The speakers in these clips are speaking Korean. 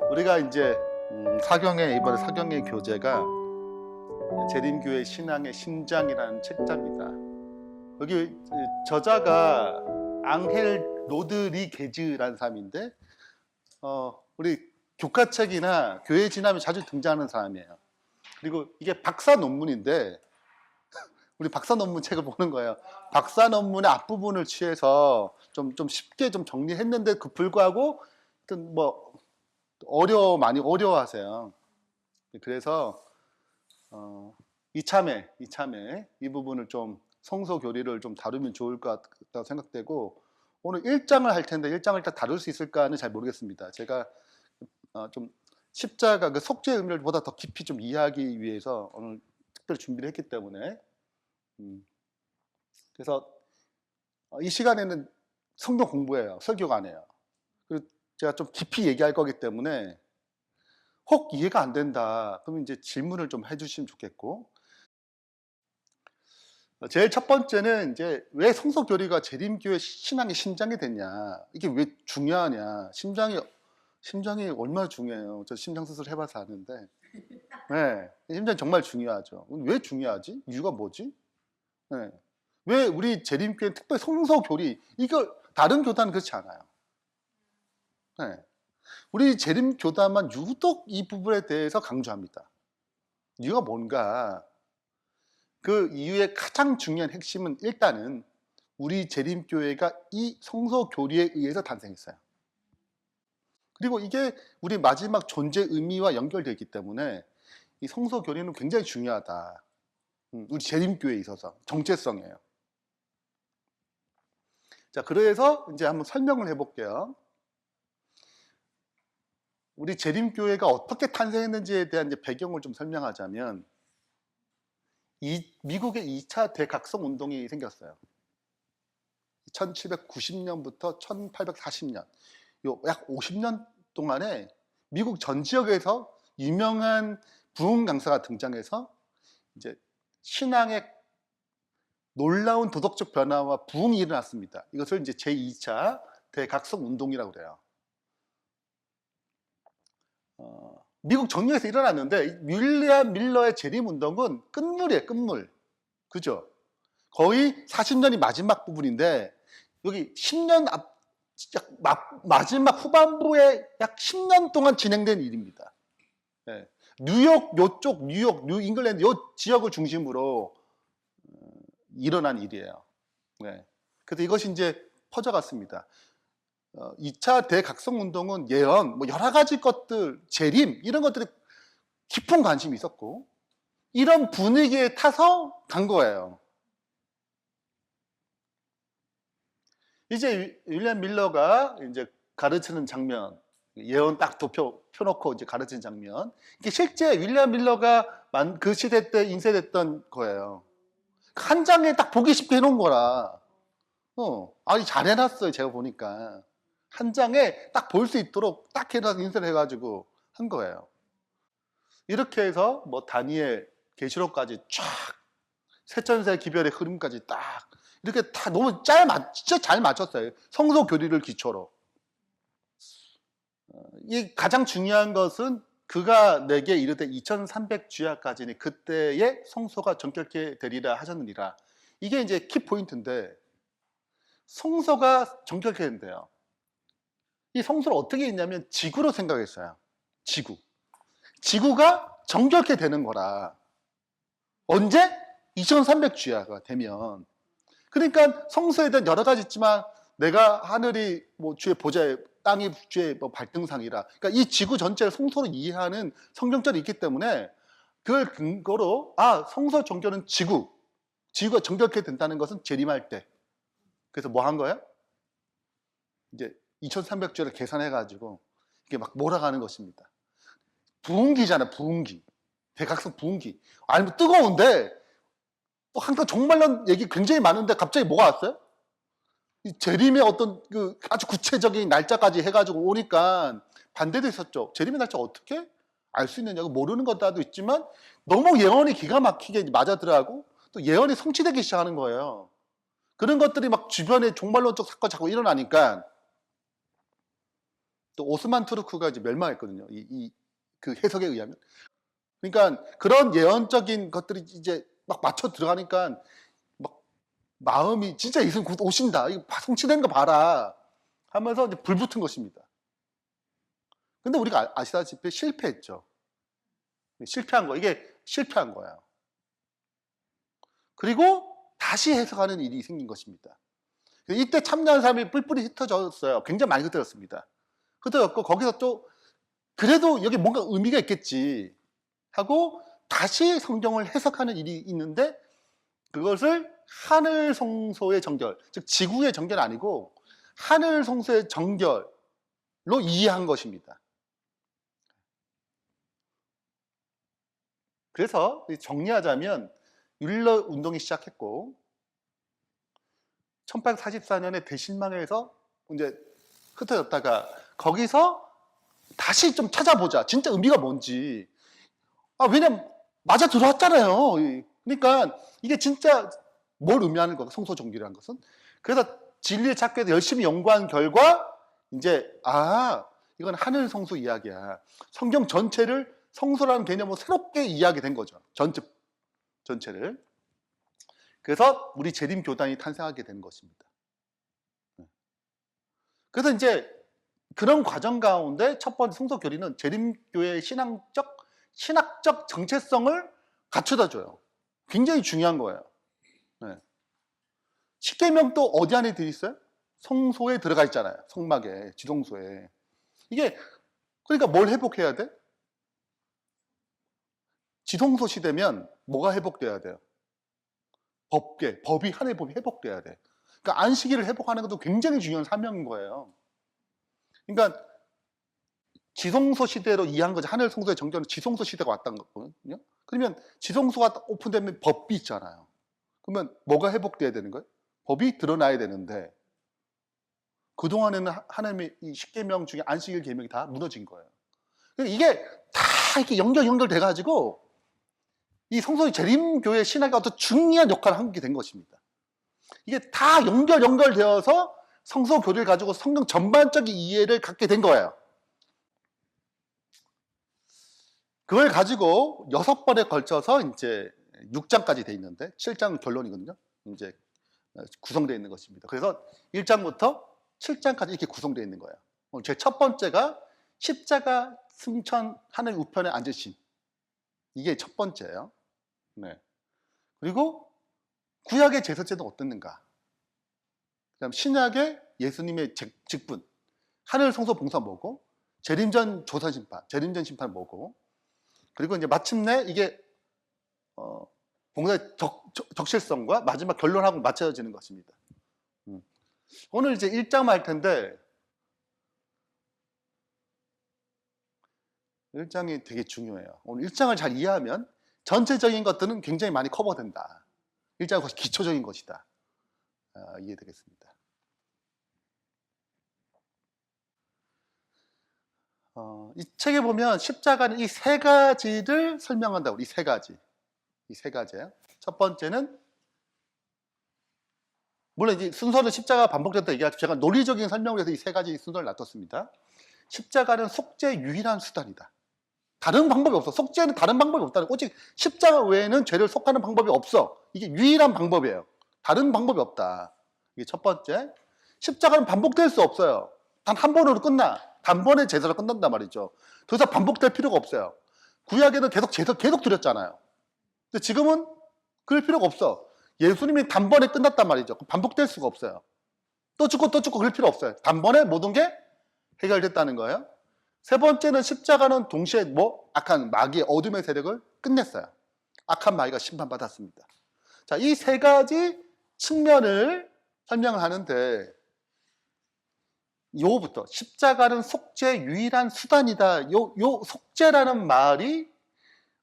우리가 이제 사경의 이번에 사경의 교재가 재림교회 신앙의 심장이라는 책자입니다. 여기 저자가 앙헬 로드리게즈라는 사람인데 우리 교과책이나 교회 지남에 자주 등장하는 사람이에요. 그리고 이게 박사 논문인데 우리 박사 논문 책을 보는 거예요. 박사 논문의 앞부분을 취해서 좀 쉽게 좀 정리했는데 그 불구하고 뭐 많이 어려워하세요. 그래서 이참에 이 부분을 좀 성서 교리를 좀 다루면 좋을 것 같다고 생각되고, 오늘 1장을 할 텐데 1장을 다 다룰 수 있을까는 잘 모르겠습니다. 제가 좀 십자가 그 속죄의 의미를 보다 더 깊이 좀 이해하기 위해서 오늘 특별히 준비를 했기 때문에 그래서 이 시간에는 성경 공부예요. 설교가 아니에요. 그리고 제가 좀 깊이 얘기할 거기 때문에 혹 이해가 안 된다 그러면 이제 질문을 좀 해주시면 좋겠고, 제일 첫 번째는 이제 왜 성서 교리가 재림교회 신앙의 심장이 됐냐, 이게 왜 중요하냐. 심장이 얼마나 중요해요. 저 심장 수술 해봐서 아는데, 네, 심장이 정말 중요하죠. 왜 중요하지? 이유가 뭐지? 네. 왜 우리 재림교회 특별히 성서 교리, 이거 다른 교단은 그렇지 않아요. 네. 우리 재림교단만 유독 이 부분에 대해서 강조합니다. 이유가 뭔가? 그 이유의 가장 중요한 핵심은 일단은 우리 재림교회가 이 성서 교리에 의해서 탄생했어요. 그리고 이게 우리 마지막 존재 의미와 연결되어 있기 때문에 이 성서 교리는 굉장히 중요하다. 우리 재림교회에 있어서 정체성이에요. 자, 그래서 이제 한번 설명을 해볼게요. 우리 재림교회가 어떻게 탄생했는지에 대한 이제 배경을 좀 설명하자면, 미국의 2차 대각성 운동이 생겼어요. 1790년부터 1840년, 약 50년 동안에 미국 전 지역에서 유명한 부흥 강사가 등장해서 이제 신앙의 놀라운 도덕적 변화와 부흥이 일어났습니다. 이것을 이제 제2차 대각성 운동이라고 그래요. 미국 전역에서 일어났는데 윌리엄 밀러의 재림 운동은 끝물이에요, 끝물. 그죠? 거의 40년이 마지막 부분인데 여기 10년 마지막 후반부에 약 10년 동안 진행된 일입니다. 네. 뉴욕, 뉴 잉글랜드 요 지역을 중심으로 일어난 일이에요. 네. 그래서 이것이 이제 퍼져갔습니다. 2차 대각성 운동은 예언, 뭐 여러 가지 것들, 재림, 이런 것들이 깊은 관심이 있었고, 이런 분위기에 타서 간 거예요. 이제 윌리엄 밀러가 이제 가르치는 장면, 예언 딱 펴놓고 이제 가르치는 장면, 이게 실제 윌리엄 밀러가 그 시대 때 인쇄됐던 거예요. 한 장에 딱 보기 쉽게 해놓은 거라. 아니 잘 해놨어요. 제가 보니까 한 장에 딱 볼 수 있도록 딱 해놔서 인쇄를 해가지고 한 거예요. 이렇게 해서 뭐 다니엘, 계시록까지 쫙 세천세 기별의 흐름까지 딱 이렇게 다 너무 진짜 잘 맞췄어요. 성서 교리를 기초로. 이 가장 중요한 것은 그가 내게 이르되 2300주야까지니 그때의 성소가 정결케 되리라 하셨느니라. 이게 이제 키포인트인데, 성소가 정결케 된대요. 이 성소를 어떻게 했냐면 지구로 생각했어요. 지구가 정결케 되는 거라. 언제? 2300주야가 되면. 그러니까 성소에 대한 여러 가지 있지만 내가 하늘이 뭐 주의 보좌에, 땅이 주의 뭐 발등상이라. 그러니까 이 지구 전체를 성소로 이해하는 성경절이 있기 때문에 그걸 근거로 성소 정결은 지구가 정결케 된다는 것은 재림할 때. 그래서 뭐 한 거예요? 이제 2300주를 계산해가지고 이게 막 몰아가는 것입니다. 부흥기잖아요, 부흥기. 대각성 부흥기. 아니, 뭐 뜨거운데, 항상 종말론 얘기 굉장히 많은데 갑자기 뭐가 왔어요? 이 재림의 어떤 그 아주 구체적인 날짜까지 해가지고 오니까 반대도 있었죠. 재림의 날짜 어떻게 알 수 있느냐고 모르는 것도 있지만 너무 예언이 기가 막히게 맞아 들어가고 또 예언이 성취되기 시작하는 거예요. 그런 것들이 막 주변에 종말론적 사건 자꾸 일어나니까 또 오스만 투르크가 이제 멸망했거든요. 그 해석에 의하면. 그러니까 그런 예언적인 것들이 이제 막 맞춰 들어가니까 막 마음이 진짜 예수님 곧 오신다. 이거 성취된 거 봐라. 하면서 이제 불붙은 것입니다. 근데 우리가 아시다시피 실패했죠. 실패한 거. 이게 실패한 거예요. 그리고 다시 해석하는 일이 생긴 것입니다. 이때 참여한 사람이 뿔뿔이 흩어졌어요. 굉장히 많이 흩어졌습니다. 흩어졌고 거기서 또 그래도 여기 뭔가 의미가 있겠지 하고 다시 성경을 해석하는 일이 있는데 그것을 하늘 성소의 정결, 즉 지구의 정결 아니고 하늘 성소의 정결로 이해한 것입니다. 그래서 정리하자면 율러 운동이 시작했고 1844년에 대실망에서 이제 흩어졌다가 거기서 다시 좀 찾아보자. 진짜 의미가 뭔지. 왜냐면 맞아 들어왔잖아요. 그러니까 이게 진짜 뭘 의미하는 거야, 성소 정결이라는 것은. 그래서 진리를 찾기 위해서 열심히 연구한 결과 이제 이건 하늘 성소 이야기야. 성경 전체를 성소라는 개념으로 새롭게 이해하게 된 거죠. 전체를. 그래서 우리 재림 교단이 탄생하게 되는 것입니다. 그래서 이제 그런 과정 가운데 첫 번째 성소 교리는 재림교회의 신학적 정체성을 갖춰다 줘요. 굉장히 중요한 거예요. 네. 십계명도 어디 안에 들어있어요? 성소에 들어가 있잖아요. 성막에, 지성소에. 이게 그러니까 뭘 회복해야 돼? 지성소 시대면 뭐가 회복돼야 돼요? 하나의 법이 회복돼야 돼. 그러니까 안식일을 회복하는 것도 굉장히 중요한 사명인 거예요. 그러니까 지성소 시대로 이해한 거죠. 하늘 성소의 정결은 지성소 시대가 왔다는 거거든요. 그러면 지성소가 오픈되면 법이 있잖아요. 그러면 뭐가 회복돼야 되는 거예요? 법이 드러나야 되는데 그동안에는 하나님의 이 십계명 중에 안식일 계명이 다 무너진 거예요. 그러니까 이게 다 이렇게 연결돼가지고 이 성소의 재림교회 신학이 어떤 중요한 역할을 하게 된 것입니다. 이게 다 연결되어서 성소 교리를 가지고 성경 전반적인 이해를 갖게 된 거예요. 그걸 가지고 6번에 걸쳐서 이제 6장까지 돼 있는데 7장은 결론이거든요. 이제 구성되어 있는 것입니다. 그래서 1장부터 7장까지 이렇게 구성되어 있는 거예요. 제 첫 번째가 십자가 승천 하늘 우편에 앉으심. 이게 첫 번째예요. 네. 그리고 구약의 제사제는 어땠는가? 그다음 신약의 예수님의 직분, 하늘 성소 봉사 뭐고, 재림전 조사 심판, 재림전 심판 뭐고, 그리고 이제 마침내 이게 봉사의 적실성과 마지막 결론하고 맞춰지는 것입니다. 오늘 이제 1장 할 텐데 1장이 되게 중요해요. 오늘 1장을 잘 이해하면 전체적인 것들은 굉장히 많이 커버된다. 1장은 것이 기초적인 것이다. 이해되겠습니다. 이 책에 보면 십자가는 이 세 가지를 설명한다고. 이 세 가지예요. 첫 번째는 물론 이제 순서는 십자가 반복됐다 얘기하죠. 제가 논리적인 설명을 해서 이 세 가지 순서를 놔뒀습니다. 십자가는 속죄의 유일한 수단이다. 다른 방법이 없어. 속죄는 다른 방법이 없다는. 오직 십자가 외에는 죄를 속하는 방법이 없어. 이게 유일한 방법이에요. 다른 방법이 없다. 이게 첫 번째. 십자가는 반복될 수 없어요. 단 한 번으로 끝나. 단번에 제사로 끝난단 말이죠. 더 이상 반복될 필요가 없어요. 구약에는 계속 제사 계속 드렸잖아요. 근데 지금은 그럴 필요가 없어. 예수님이 단번에 끝났단 말이죠. 반복될 수가 없어요. 또 죽고 그럴 필요 없어요. 단번에 모든 게 해결됐다는 거예요. 세 번째는 십자가는 동시에 악한 마귀의 어둠의 세력을 끝냈어요. 악한 마귀가 심판받았습니다. 자, 이 세 가지 측면을 설명을 하는데 요부터 십자가는 속죄의 유일한 수단이다. 요 속죄라는 말이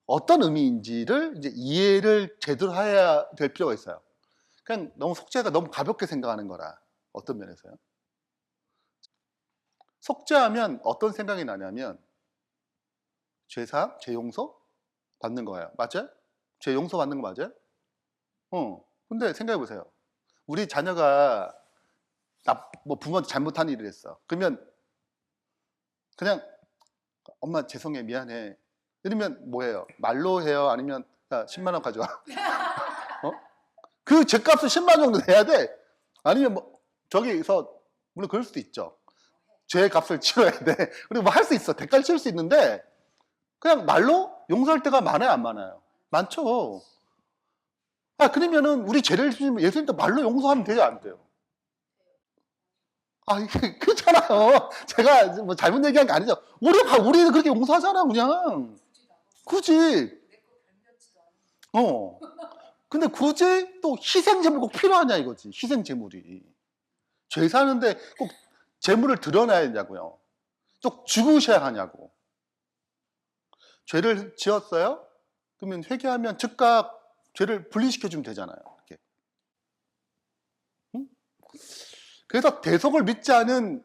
어떤 의미인지를 이제 이해를 제대로 해야 될 필요가 있어요. 그냥 너무 속죄가 너무 가볍게 생각하는 거라. 어떤 면에서요? 속죄하면 어떤 생각이 나냐면 죄사, 죄용서 받는 거예요. 맞아요? 죄 용서 받는 거 맞아요? 근데 생각해 보세요. 우리 자녀가 부모한테 잘못한 일을 했어. 그러면 그냥 엄마 죄송해 미안해 이러면 뭐해요? 말로 해요? 아니면 야 10만 원 가져와? 어? 그 죗값을 10만 원 정도 내야 돼? 아니면 뭐 저기서 물론 그럴 수도 있죠. 죄값을 치러야 돼. 그리고 뭐 할 수 있어. 대가를 치를 수 있는데 그냥 말로 용서할 때가 많아요, 안 많아요? 많죠. 아, 그러면은 우리 죄를 지으면 예수님도 말로 용서하면 돼요, 안 돼요? 아, 이게 그렇잖아요. 제가 뭐 잘못 얘기한 게 아니죠. 우리는 그렇게 용서하잖아, 그냥. 굳이. 어. 근데 굳이 또 희생제물 꼭 필요하냐 이거지. 희생제물이. 죄 사는데 꼭 제물을 드러나야 되냐고요. 꼭 죽으셔야 하냐고. 죄를 지었어요? 그러면 회개하면 즉각 죄를 분리시켜주면 되잖아요. 이렇게. 응? 그래서 대속을 믿지 않은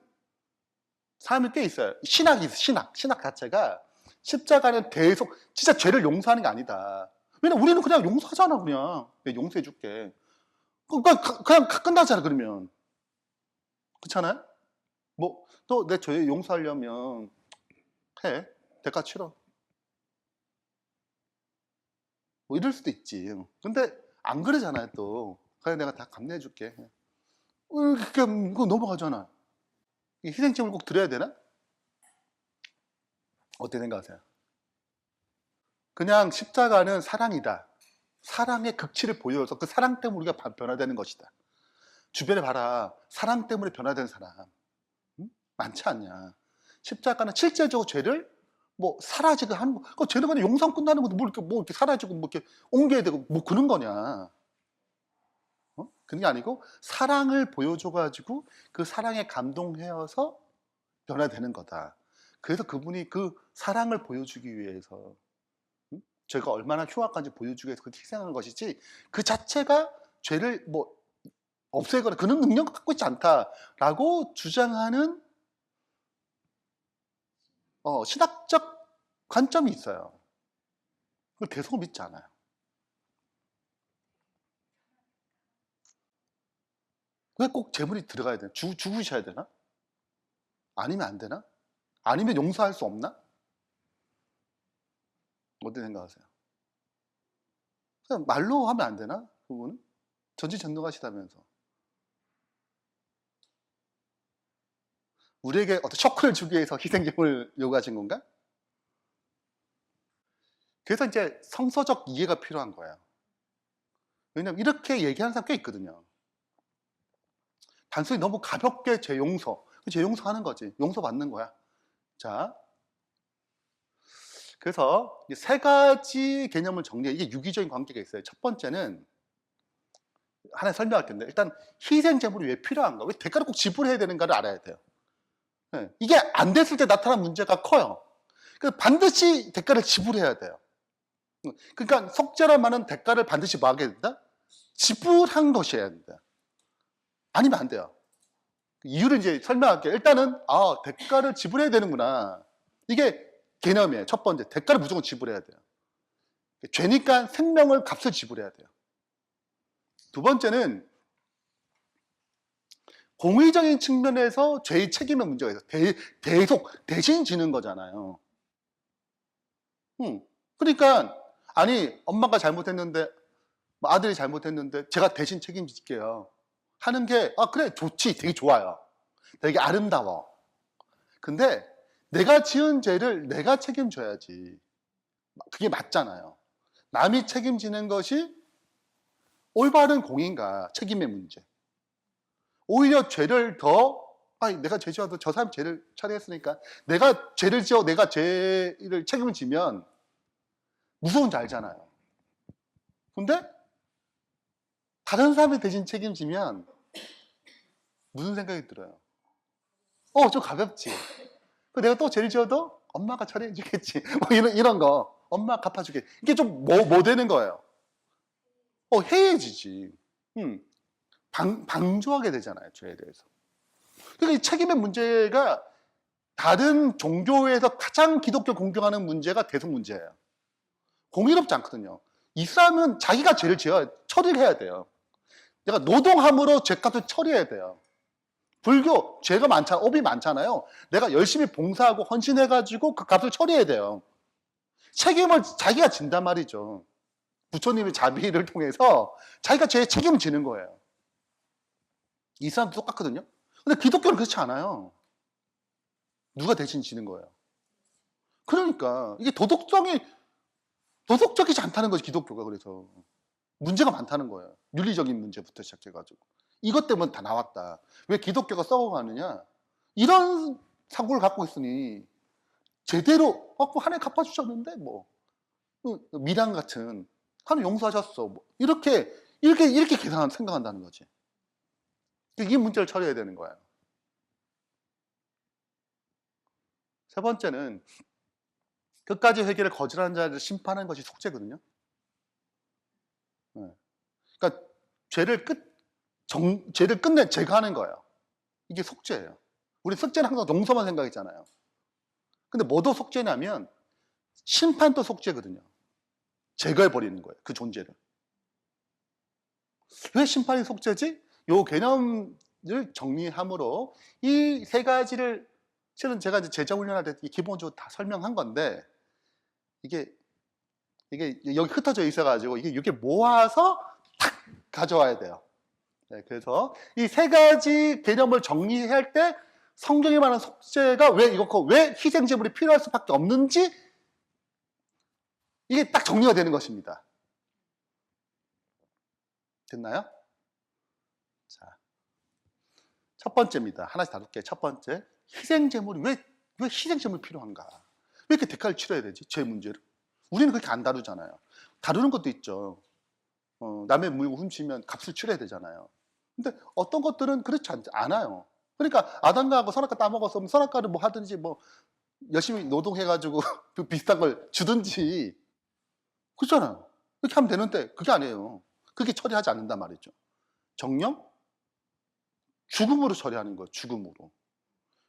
사람이 꽤 있어요. 신학이 있어, 신학 자체가 십자가는 대속, 진짜 죄를 용서하는 게 아니다. 왜냐면 우리는 그냥 용서하잖아, 그냥. 내가 용서해 줄게. 그냥 끝나잖아, 그러면. 그렇잖아요? 뭐, 또 내 죄 용서하려면 해. 대가 치러. 뭐 이럴 수도 있지. 근데 안 그러잖아요, 또. 그래, 내가 다 감내해 줄게. 그거 넘어가잖아. 희생제물 꼭 드려야 되나? 어떻게 생각하세요? 그냥 십자가는 사랑이다. 사랑의 극치를 보여서 그 사랑 때문에 우리가 변화되는 것이다. 주변에 봐라. 사랑 때문에 변화된 사람. 응? 많지 않냐. 십자가는 실제적으로 죄를 뭐 사라지게 하는 거. 그 죄는 그냥 용서 끝나는 건데 뭐 이렇게 사라지고 뭐 이렇게 옮겨야 되고 뭐 그런 거냐. 어? 그런 게 아니고 사랑을 보여줘가지고 그 사랑에 감동해서 변화되는 거다. 그래서 그분이 그 사랑을 보여주기 위해서 죄가 얼마나 흉악한지 보여주기 위해서 그렇게 희생하는 것이지 그 자체가 죄를 뭐 없애거나 그런 능력을 갖고 있지 않다라고 주장하는 신학적 관점이 있어요. 그걸 대속을 믿지 않아요. 왜 꼭 재물이 들어가야 되나? 죽으셔야 되나? 아니면 안 되나? 아니면 용서할 수 없나? 어떻게 생각하세요? 그냥 말로 하면 안 되나? 그분은? 전지전능하시다면서. 우리에게 어떤 쇼크를 주기 위해서 희생제물을 요구하신 건가? 그래서 이제 성서적 이해가 필요한 거예요. 왜냐면 이렇게 얘기하는 사람 꽤 있거든요. 단순히 너무 가볍게 죄 용서하는 거지. 용서받는 거야. 자, 그래서 세 가지 개념을 정리해. 이게 유기적인 관계가 있어요. 첫 번째는 하나 설명할 텐데 일단 희생제물이 왜 필요한가? 왜 대가를 꼭 지불해야 되는가를 알아야 돼요. 네. 이게 안 됐을 때 나타난 문제가 커요. 그래서 반드시 대가를 지불해야 돼요. 그러니까 속죄라는 대가를 반드시 뭐 하게 된다? 지불한 것이어야 된다. 아니면 안 돼요. 이유를 이제 설명할게요. 일단은 대가를 지불해야 되는구나. 이게 개념이에요. 첫 번째, 대가를 무조건 지불해야 돼요. 죄니까 생명을 값을 지불해야 돼요. 두 번째는 공의적인 측면에서 죄의 책임의 문제가 있어요. 대신 지는 거잖아요. 그러니까 아니 엄마가 잘못했는데 아들이 잘못했는데 제가 대신 책임질게요 하는 게 그래 좋지, 되게 좋아요, 되게 아름다워. 근데 내가 지은 죄를 내가 책임져야지. 그게 맞잖아요. 남이 책임지는 것이 올바른 공인가, 책임의 문제. 오히려 죄를 내가 죄 지어도 저 사람이 죄를 처리했으니까 내가 죄를 지어 내가 죄를 책임을 지면 무서운지 알잖아요. 근데 다른 사람이 대신 책임지면 무슨 생각이 들어요? 좀 가볍지. 내가 또 죄를 지어도 엄마가 처리해 주겠지. 뭐 이런 거. 엄마 갚아주게. 이게 좀 뭐 되는 거예요? 해해지지. 방조하게 되잖아요, 죄에 대해서. 그러니까 이 책임의 문제가 다른 종교에서 가장 기독교 공경하는 문제가 대속 문제예요. 공의롭지 않거든요. 이슬람은 자기가 죄를 처리를 해야 돼요. 내가 노동함으로 죄값을 처리해야 돼요. 불교 죄가 많잖아, 업이 많잖아요. 내가 열심히 봉사하고 헌신해가지고 그 값을 처리해야 돼요. 책임을 자기가 진단 말이죠. 부처님의 자비를 통해서 자기가 죄의 책임을 지는 거예요. 이슬람도 똑같거든요. 근데 기독교는 그렇지 않아요. 누가 대신 지는 거예요. 그러니까 이게 도덕적이지 않다는 거지, 기독교가. 그래서 문제가 많다는 거예요. 윤리적인 문제부터 시작해가지고 이것 때문에 다 나왔다. 왜 기독교가 썩어가느냐, 이런 사고를 갖고 있으니 제대로 하나님 갚아주셨는데 뭐 미랑 같은 하나님 용서하셨어 뭐 이렇게 생각한다는 거지. 이 문제를 처리해야 되는 거예요. 세 번째는 끝까지 회개를 거절하는 자를 심판하는 것이 속죄거든요. 그러니까 죄를 끝내 제거하는 거예요. 이게 속죄예요. 우리 속죄는 항상 용서만 생각했잖아요. 근데 뭐도 속죄냐면 심판도 속죄거든요. 제거해버리는 거예요. 그 존재를. 왜 심판이 속죄지? 요 개념을 정리함으로 이 세 가지를 실은 제가 이제 제자 훈련할 때 기본적으로 다 설명한 건데 이게 여기 흩어져 있어가지고 이게 모아서 탁 가져와야 돼요. 네, 그래서 이 세 가지 개념을 정리할 때 성경에 말하는 속죄가 왜 희생제물이 필요할 수밖에 없는지 이게 딱 정리가 되는 것입니다. 됐나요? 자, 첫 번째입니다. 하나씩 다룰게요. 첫 번째, 희생제물이 왜 희생제물이 필요한가? 왜 이렇게 대가를 치러야 되지? 죄 문제를. 우리는 그렇게 안 다루잖아요. 다루는 것도 있죠. 남의 물건 훔치면 값을 치러야 되잖아요. 근데 어떤 것들은 그렇지 않아요. 그러니까 아담과 하고 선악과 따먹어서 선악과를 뭐 하든지 뭐 열심히 노동해가지고 그 비슷한 걸 주든지 그렇잖아요. 그렇게 하면 되는데 그게 아니에요. 그렇게 처리하지 않는단 말이죠. 정령? 죽음으로 처리하는 거예요. 죽음으로.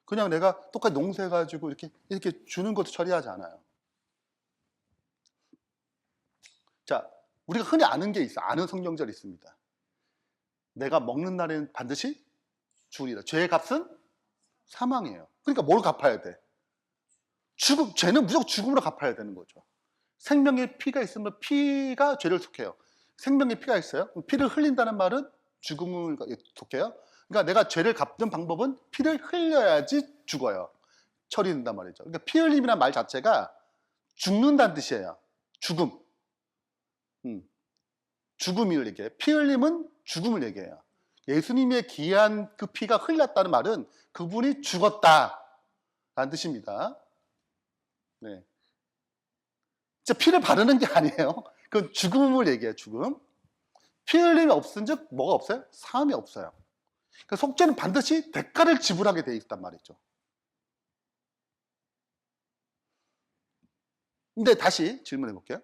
그냥 내가 똑같이 농사해가지고 이렇게 주는 것도 처리하지 않아요. 자, 우리가 흔히 아는 게 있어. 아는 성경절이 있습니다. 내가 먹는 날에는 반드시 죽으리라. 죄의 값은 사망이에요. 그러니까 뭘 갚아야 돼? 죄는 무조건 죽음으로 갚아야 되는 거죠. 생명의 피가 있으면 피가 죄를 속해요. 생명의 피가 있어요? 피를 흘린다는 말은 죽음을 속해요. 그러니까 내가 죄를 갚는 방법은 피를 흘려야지 죽어요. 처리된단 말이죠. 그러니까 피 흘림이라는 말 자체가 죽는다는 뜻이에요. 죽음. 죽음을 얘기해요. 피 흘림은 죽음을 얘기해요. 예수님의 귀한 그 피가 흘렸다는 말은 그분이 죽었다라는 뜻입니다. 네. 진짜 피를 바르는 게 아니에요. 그건 죽음을 얘기해요. 죽음. 피 흘림이 없은 즉 뭐가 없어요? 사함이 없어요. 그러니까 속죄는 반드시 대가를 지불하게 돼 있단 말이죠. 근데 다시 질문해 볼게요.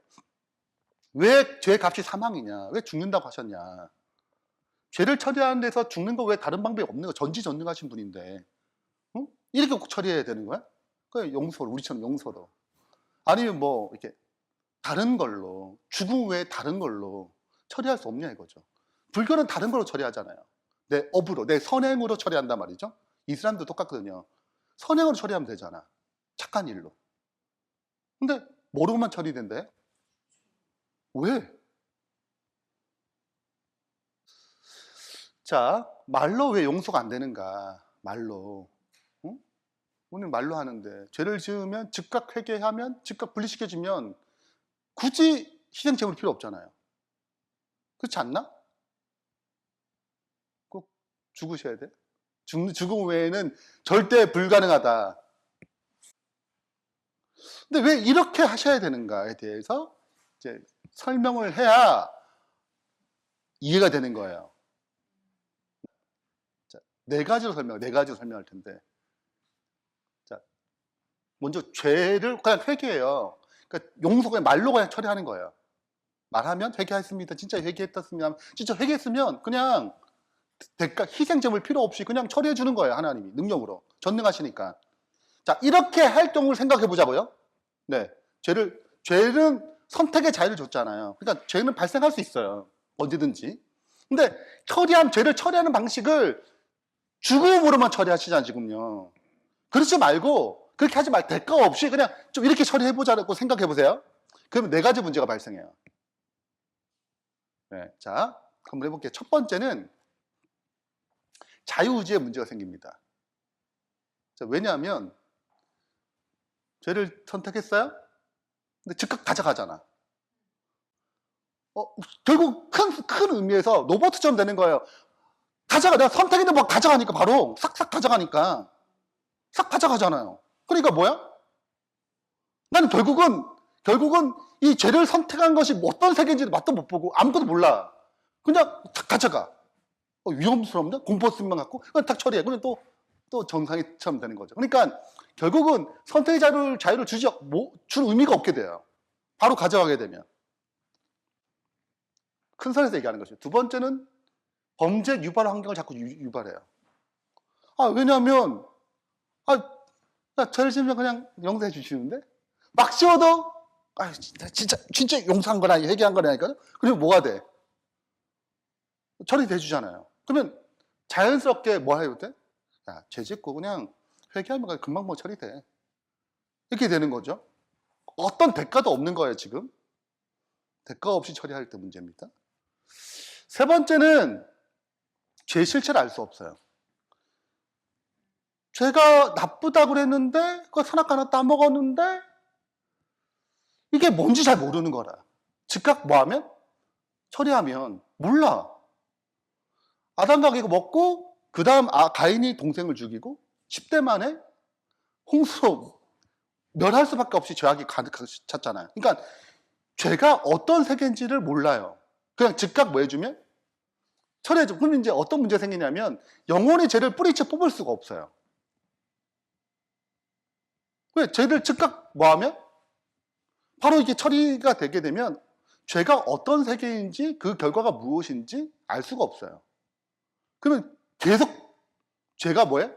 왜 죄의 값이 사망이냐? 왜 죽는다고 하셨냐? 죄를 처리하는 데서 죽는 거 왜 다른 방법이 없는 거? 전지전능하신 분인데 이렇게 꼭 처리해야 되는 거야? 그 용서로, 우리처럼 용서로. 아니면 뭐 이렇게 다른 걸로, 죽음 외에 다른 걸로 처리할 수 없냐 이거죠. 불교는 다른 걸로 처리하잖아요. 내 업으로, 내 선행으로 처리한단 말이죠. 이슬람도 똑같거든요. 선행으로 처리하면 되잖아. 착한 일로. 근데 모르고만 처리된대. 왜? 자, 말로 왜 용서가 안 되는가? 말로. 오늘 말로 하는데 죄를 지으면 즉각 회개하면 즉각 분리시켜주면 굳이 희생제물 필요 없잖아요. 그렇지 않나? 꼭 죽으셔야 돼? 죽음 외에는 절대 불가능하다. 근데 왜 이렇게 하셔야 되는가에 대해서 이제 설명을 해야 이해가 되는 거예요. 자, 네 가지로 설명할 텐데. 자, 먼저 죄를 그냥 회개해요. 그러니까 용서 그냥 말로 그냥 처리하는 거예요. 말하면 회개했습니다. 진짜 회개했습니다. 진짜 회개했으면 그냥 대가 희생제물 필요 없이 그냥 처리해 주는 거예요. 하나님이 능력으로 전능하시니까. 자, 이렇게 할 경우를 생각해 보자고요. 네, 죄는 선택의 자유를 줬잖아요. 그러니까 죄는 발생할 수 있어요. 언제든지. 근데 죄를 처리하는 방식을 죽음으로만 처리하시잖아요, 지금요. 그렇지 말고, 그렇게 하지 말고, 대가 없이 그냥 좀 이렇게 처리해보자고 생각해 보세요. 그러면 네 가지 문제가 발생해요. 네, 자, 한번 해볼게요. 첫 번째는 자유의지에 문제가 생깁니다. 자, 왜냐하면, 죄를 선택했어요? 근데 즉각 가져가잖아. 결국 큰 의미에서 로봇처럼 되는 거예요. 내가 선택했는데 막 가져가니까 바로 싹싹 가져가니까 싹 가져가잖아요. 그러니까 뭐야? 나는 결국은 이 죄를 선택한 것이 어떤 세계인지도 맛도 못 보고 아무것도 몰라. 그냥 탁 가져가. 위험스럽나? 공포심만 갖고 그냥 탁 처리해. 그러면 또 정상이처럼 되는 거죠. 그러니까 결국은 선택의 자유를 줄 의미가 없게 돼요. 바로 가져가게 되면. 큰 선에서 얘기하는 것이죠. 두 번째는 범죄 유발 환경을 자꾸 유발해요. 왜냐하면, 죄를 지으면 그냥 용서해 주시는데, 막 씌워도, 진짜 용서한 거나 회개한 거라니까요? 그러면 뭐가 돼? 처리돼 주잖아요. 그러면 자연스럽게 뭐 해야 돼? 죄 짓고 그냥 회개하면 금방 처리돼. 이렇게 되는 거죠. 어떤 대가도 없는 거예요, 지금. 대가 없이 처리할 때 문제입니다. 세 번째는 죄 실체를 알 수 없어요. 죄가 나쁘다고 그랬는데 그거 선악 하나 따먹었는데 이게 뭔지 잘 모르는 거라. 즉각 뭐하면? 처리하면 몰라. 아담과 이거 먹고 그 다음 가인이 동생을 죽이고 10대 만에 홍수로 멸할 수밖에 없이 죄악이 가득하게 찼잖아요. 그러니까 죄가 어떤 세계인지를 몰라요. 그냥 즉각 뭐 해주면 처리해줘. 그럼 이제 어떤 문제가 생기냐면 영원히 죄를 뿌리채 뽑을 수가 없어요. 왜? 죄를 즉각 뭐 하면? 바로 이게 처리가 되게 되면 죄가 어떤 세계인지 그 결과가 무엇인지 알 수가 없어요. 그러면 계속 죄가 뭐예요?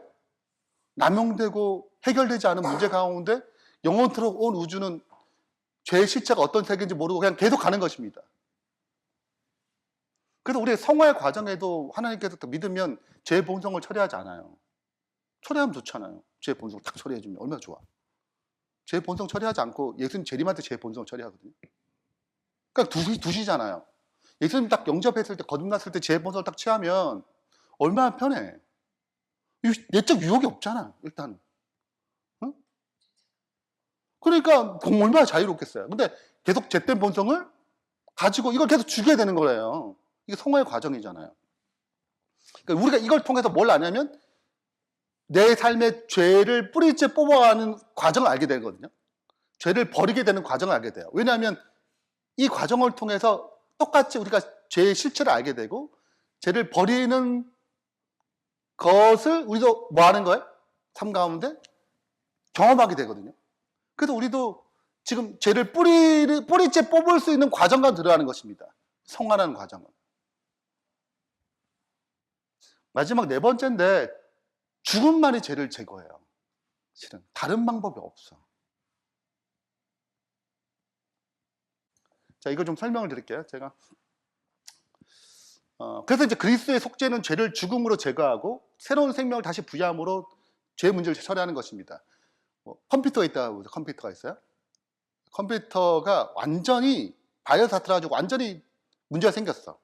남용되고 해결되지 않은 문제 가운데 영원토록 온 우주는 죄의 실체가 어떤 세계인지 모르고 그냥 계속 가는 것입니다. 그래서 우리 성화의 과정에도 하나님께서 믿으면 죄 본성을 처리하지 않아요. 처리하면 좋잖아요. 죄 본성을 딱 처리해주면 얼마나 좋아. 죄 본성 처리하지 않고 예수님 재림할 때 죄 본성을 처리하거든요. 그러니까 두시잖아요. 예수님 딱 영접했을 때 거듭났을 때 죄 본성을 딱 취하면 얼마나 편해. 내적 유혹이 없잖아. 일단. 응? 그러니까 얼마나 자유롭겠어요. 근데 계속 죄된 본성을 가지고 이걸 계속 죽여야 되는 거예요. 이게 성화의 과정이잖아요. 그러니까 우리가 이걸 통해서 뭘 아냐면 내 삶의 죄를 뿌리째 뽑아가는 과정을 알게 되거든요. 죄를 버리게 되는 과정을 알게 돼요. 왜냐하면 이 과정을 통해서 똑같이 우리가 죄의 실체를 알게 되고 죄를 버리는 것을 우리도 뭐 하는 거예요? 삶 가운데 경험하게 되거든요. 그래서 우리도 지금 죄를 뿌리째 뽑을 수 있는 과정과 들어가는 것입니다. 성화라는 과정은. 마지막 네 번째인데 죽음만이 죄를 제거해요. 실은 다른 방법이 없어. 자, 이거 좀 설명을 드릴게요. 제가 그래서 이제 그리스도의 속죄는 죄를 죽음으로 제거하고 새로운 생명을 다시 부여함으로 죄 문제를 처리하는 것입니다. 컴퓨터가 있다고 해서 컴퓨터가 있어요. 컴퓨터가 완전히 바이러스 터져가지고 완전히 문제가 생겼어.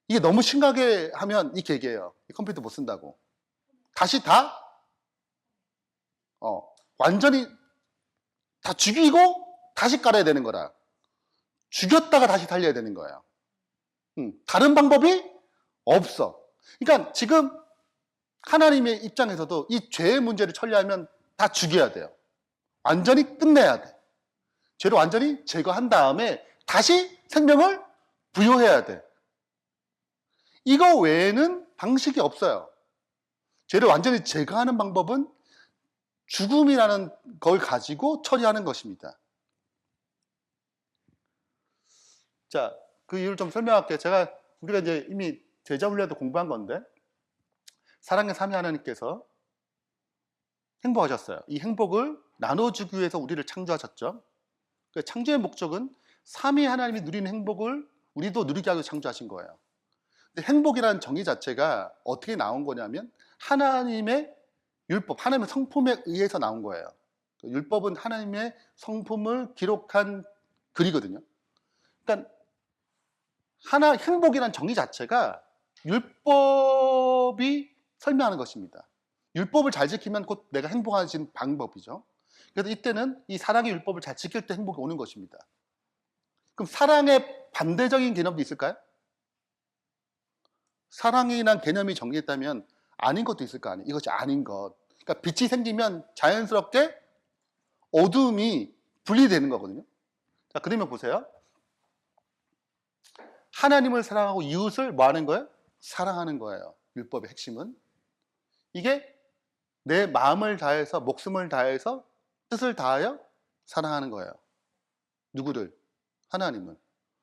이게 너무 심하게 하면 이렇게 얘기해요. 이 컴퓨터 못 쓴다고. 다시 완전히 다 죽이고 다시 깔아야 되는 거라. 죽였다가 다시 살려야 되는 거예요. 다른 방법이 없어. 그러니까 지금 하나님의 입장에서도 이 죄의 문제를 처리하면 다 죽여야 돼요. 완전히 끝내야 돼. 죄를 완전히 제거한 다음에 다시 생명을 부여해야 돼. 이거 외에는 방식이 없어요. 죄를 완전히 제거하는 방법은 죽음이라는 걸 가지고 처리하는 것입니다. 자, 그 이유를 좀 설명할게요. 우리가 이제 이미 제자훈련도 공부한 건데, 사랑의 삼위 하나님께서 행복하셨어요. 이 행복을 나눠주기 위해서 우리를 창조하셨죠. 그 창조의 목적은 삼위 하나님이 누리는 행복을 우리도 누리게 하고 창조하신 거예요. 근데 행복이라는 정의 자체가 어떻게 나온 거냐면 하나님의 율법, 하나님의 성품에 의해서 나온 거예요. 율법은 하나님의 성품을 기록한 글이거든요. 그러니까 행복이라는 정의 자체가 율법이 설명하는 것입니다. 율법을 잘 지키면 곧 내가 행복해지는 방법이죠. 그래서 이때는 이 사랑의 율법을 잘 지킬 때 행복이 오는 것입니다. 그럼 사랑의 반대적인 개념도 있을까요? 사랑이란 개념이 정리했다면 아닌 것도 있을 거 아니에요. 이것이 아닌 것. 그러니까 빛이 생기면 자연스럽게 어둠이 분리되는 거거든요. 자, 그러면 보세요. 하나님을 사랑하고 이웃을 뭐 하는 거예요? 사랑하는 거예요. 율법의 핵심은. 이게 내 마음을 다해서, 목숨을 다해서, 뜻을 다하여 사랑하는 거예요. 누구를? 하나님을.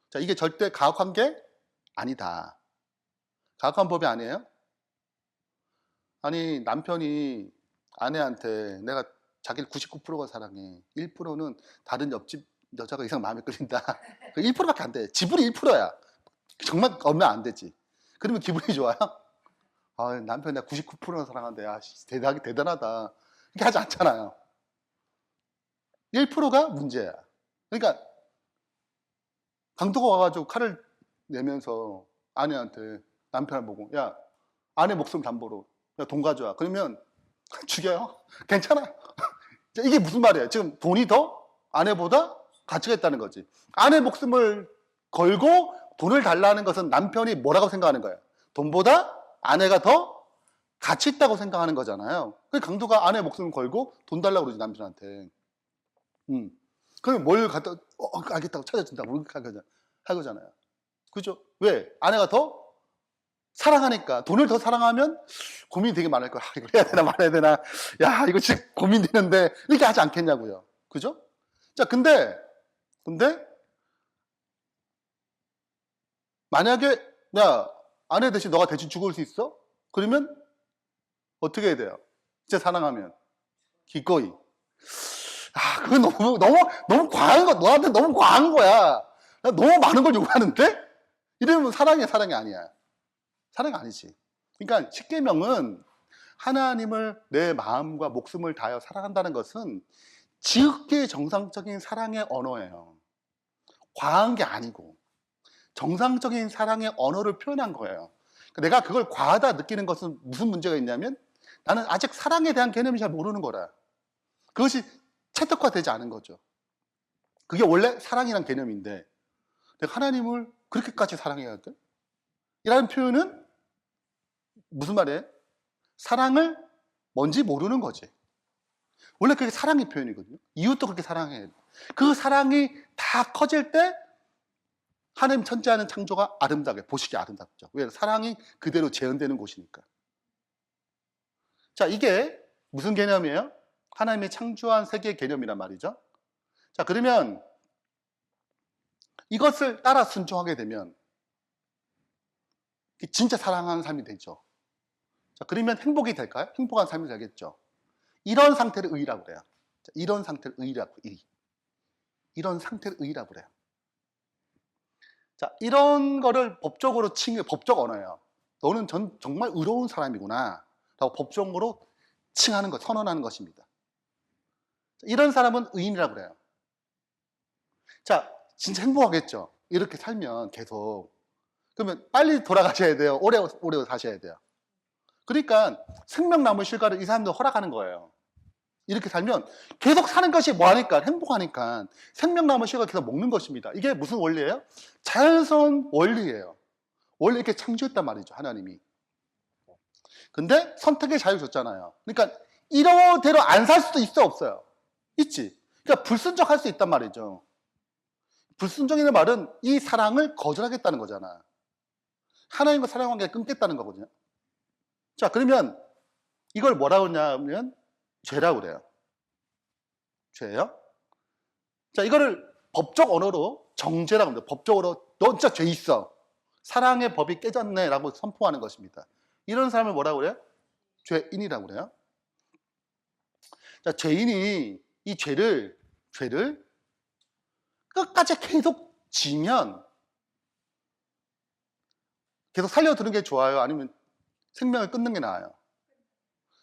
자, 이게 절대 가혹한 게 아니다. 가혹한 법이 아니에요? 아니, 남편이 아내한테 내가 자기를 99%가 사랑해. 1%는 다른 옆집 여자가 이상 마음에 끌린다. 1%밖에 안 돼. 지분이 1%야. 정말 얼마 안 되지. 그러면 기분이 좋아요? 아, 남편 내가 99%나 사랑한대. 아, 대단하다. 이렇게 하지 않잖아요. 1%가 문제야. 그러니까 강도가 와가지고 칼을 내면서 아내한테 남편을 보고 야, 아내 목숨 담보로 야, 돈 가져와. 그러면 죽여요? 괜찮아. 이게 무슨 말이에요? 지금 돈이 더 아내보다 가치가 있다는 거지. 아내 목숨을 걸고 돈을 달라는 것은 남편이 뭐라고 생각하는 거예요? 돈보다 아내가 더 가치 있다고 생각하는 거잖아요. 그 강도가 아내 목숨을 걸고 돈 달라고 그러지, 남편한테. 그러면 뭘 갖다, 알겠다고 찾아준다고 할 거잖아요. 그죠? 왜? 아내가 더 사랑하니까. 돈을 더 사랑하면 고민이 되게 많을 거야. 이거 해야 되나 말아야 되나. 야, 이거 진짜 고민되는데. 이렇게 하지 않겠냐고요. 그죠? 자, 근데 만약에 야, 아내 대신 너가 대신 죽을 수 있어? 그러면 어떻게 해야 돼요? 진짜 사랑하면 기꺼이. 아, 그건 너무 과한 거, 너한테 너무 과한 거야. 너무 많은 걸 요구하는데? 이러면 사랑이 아니야. 사랑이 아니지. 그러니까 십계명은 하나님을 내 마음과 목숨을 다하여 사랑한다는 것은 지극히 정상적인 사랑의 언어예요. 과한 게 아니고 정상적인 사랑의 언어를 표현한 거예요. 내가 그걸 과하다 느끼는 것은 무슨 문제가 있냐면 나는 아직 사랑에 대한 개념이 잘 모르는 거라. 그것이 체득화되지 않은 거죠. 그게 원래 사랑이란 개념인데 내가 하나님을 그렇게까지 사랑해야 돼? 이라는 표현은 무슨 말이에요? 사랑을 뭔지 모르는 거지. 원래 그게 사랑의 표현이거든요. 이웃도 그렇게 사랑해야 돼. 그 사랑이 다 커질 때 하나님 천지하는 창조가 아름답게, 보시기 아름답죠. 왜? 사랑이 그대로 재현되는 곳이니까. 자, 이게 무슨 개념이에요? 하나님이 창조한 세계의 개념이란 말이죠. 자, 그러면 이것을 따라 순종하게 되면 진짜 사랑하는 삶이 되죠. 자, 그러면 행복이 될까요? 행복한 삶이 되겠죠. 이런 상태를 의라고 그래요. 자, 이런 상태를 의라고, 이런 상태를 의라고 그래요. 자, 이런 거를 법적으로 법적 언어예요. 너는 정말 의로운 사람이구나 라고 법적으로 칭하는 것, 선언하는 것입니다. 자, 이런 사람은 의인이라고 그래요. 자, 진짜 행복하겠죠. 이렇게 살면 계속. 그러면 빨리 돌아가셔야 돼요. 오래 사셔야 돼요. 그러니까 생명 남은 실과를 이 사람들 허락하는 거예요. 이렇게 살면 계속 사는 것이 뭐하니까? 행복하니까 생명 남은 실과 계속 먹는 것입니다. 이게 무슨 원리예요? 자연스러운 원리예요. 원래 이렇게 창조했단 말이죠, 하나님이. 근데 선택의 자유 줬잖아요. 그러니까 이러대로 안 살 수도 있어, 없어요? 있지. 그러니까 불순종할 수 있단 말이죠. 불순종이라는 말은 이 사랑을 거절하겠다는 거잖아. 하나님과 사랑 관계를 끊겠다는 거거든요. 자, 그러면 이걸 뭐라고 하냐면 죄라고 그래요. 죄예요. 자, 이거를 법적 언어로 정죄라고 합니다. 법적으로 너 진짜 죄 있어. 사랑의 법이 깨졌네 라고 선포하는 것입니다. 이런 사람을 뭐라고 그래요? 죄인이라고 그래요. 자, 죄인이 이 죄를 끝까지 계속 지면 계속 살려두는 게 좋아요? 아니면 생명을 끊는 게 나아요?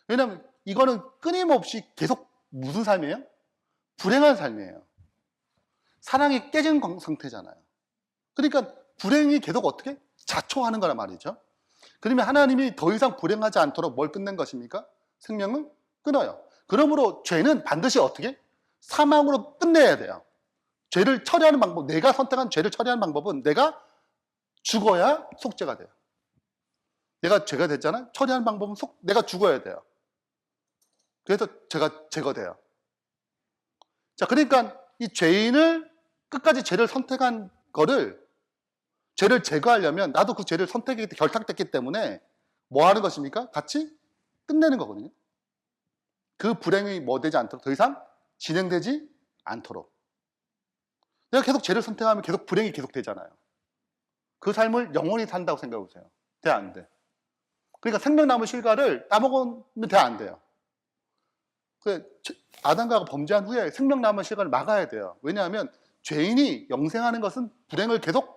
왜냐하면 이거는 끊임없이 계속 무슨 삶이에요? 불행한 삶이에요. 사랑이 깨진 상태잖아요. 그러니까 불행이 계속 어떻게? 자초하는 거란 말이죠. 그러면 하나님이 더 이상 불행하지 않도록 뭘 끊는 것입니까? 생명을 끊어요. 그러므로 죄는 반드시 어떻게? 사망으로 끝내야 돼요. 죄를 처리하는 방법, 내가 선택한 죄를 처리하는 방법은 내가 죽어야 속죄가 돼요. 내가 죄가 됐잖아요. 처리하는 방법은 내가 죽어야 돼요. 그래서 죄가 제거돼요. 자, 그러니까 이 죄인을 끝까지 죄를 선택한 거를 죄를 제거하려면 나도 그 죄를 결탁됐기 때문에 뭐 하는 것입니까? 같이 끝내는 거거든요. 그 불행이 뭐 되지 않도록 더 이상 진행되지 않도록. 내가 계속 죄를 선택하면 계속 불행이 계속 되잖아요. 그 삶을 영원히 산다고 생각해 보세요. 돼, 안 돼? 그러니까 생명나무 실과를 따먹으면 돼, 안 돼요? 아담과 범죄한 후에 생명나무 실과를 막아야 돼요. 왜냐하면 죄인이 영생하는 것은 불행을 계속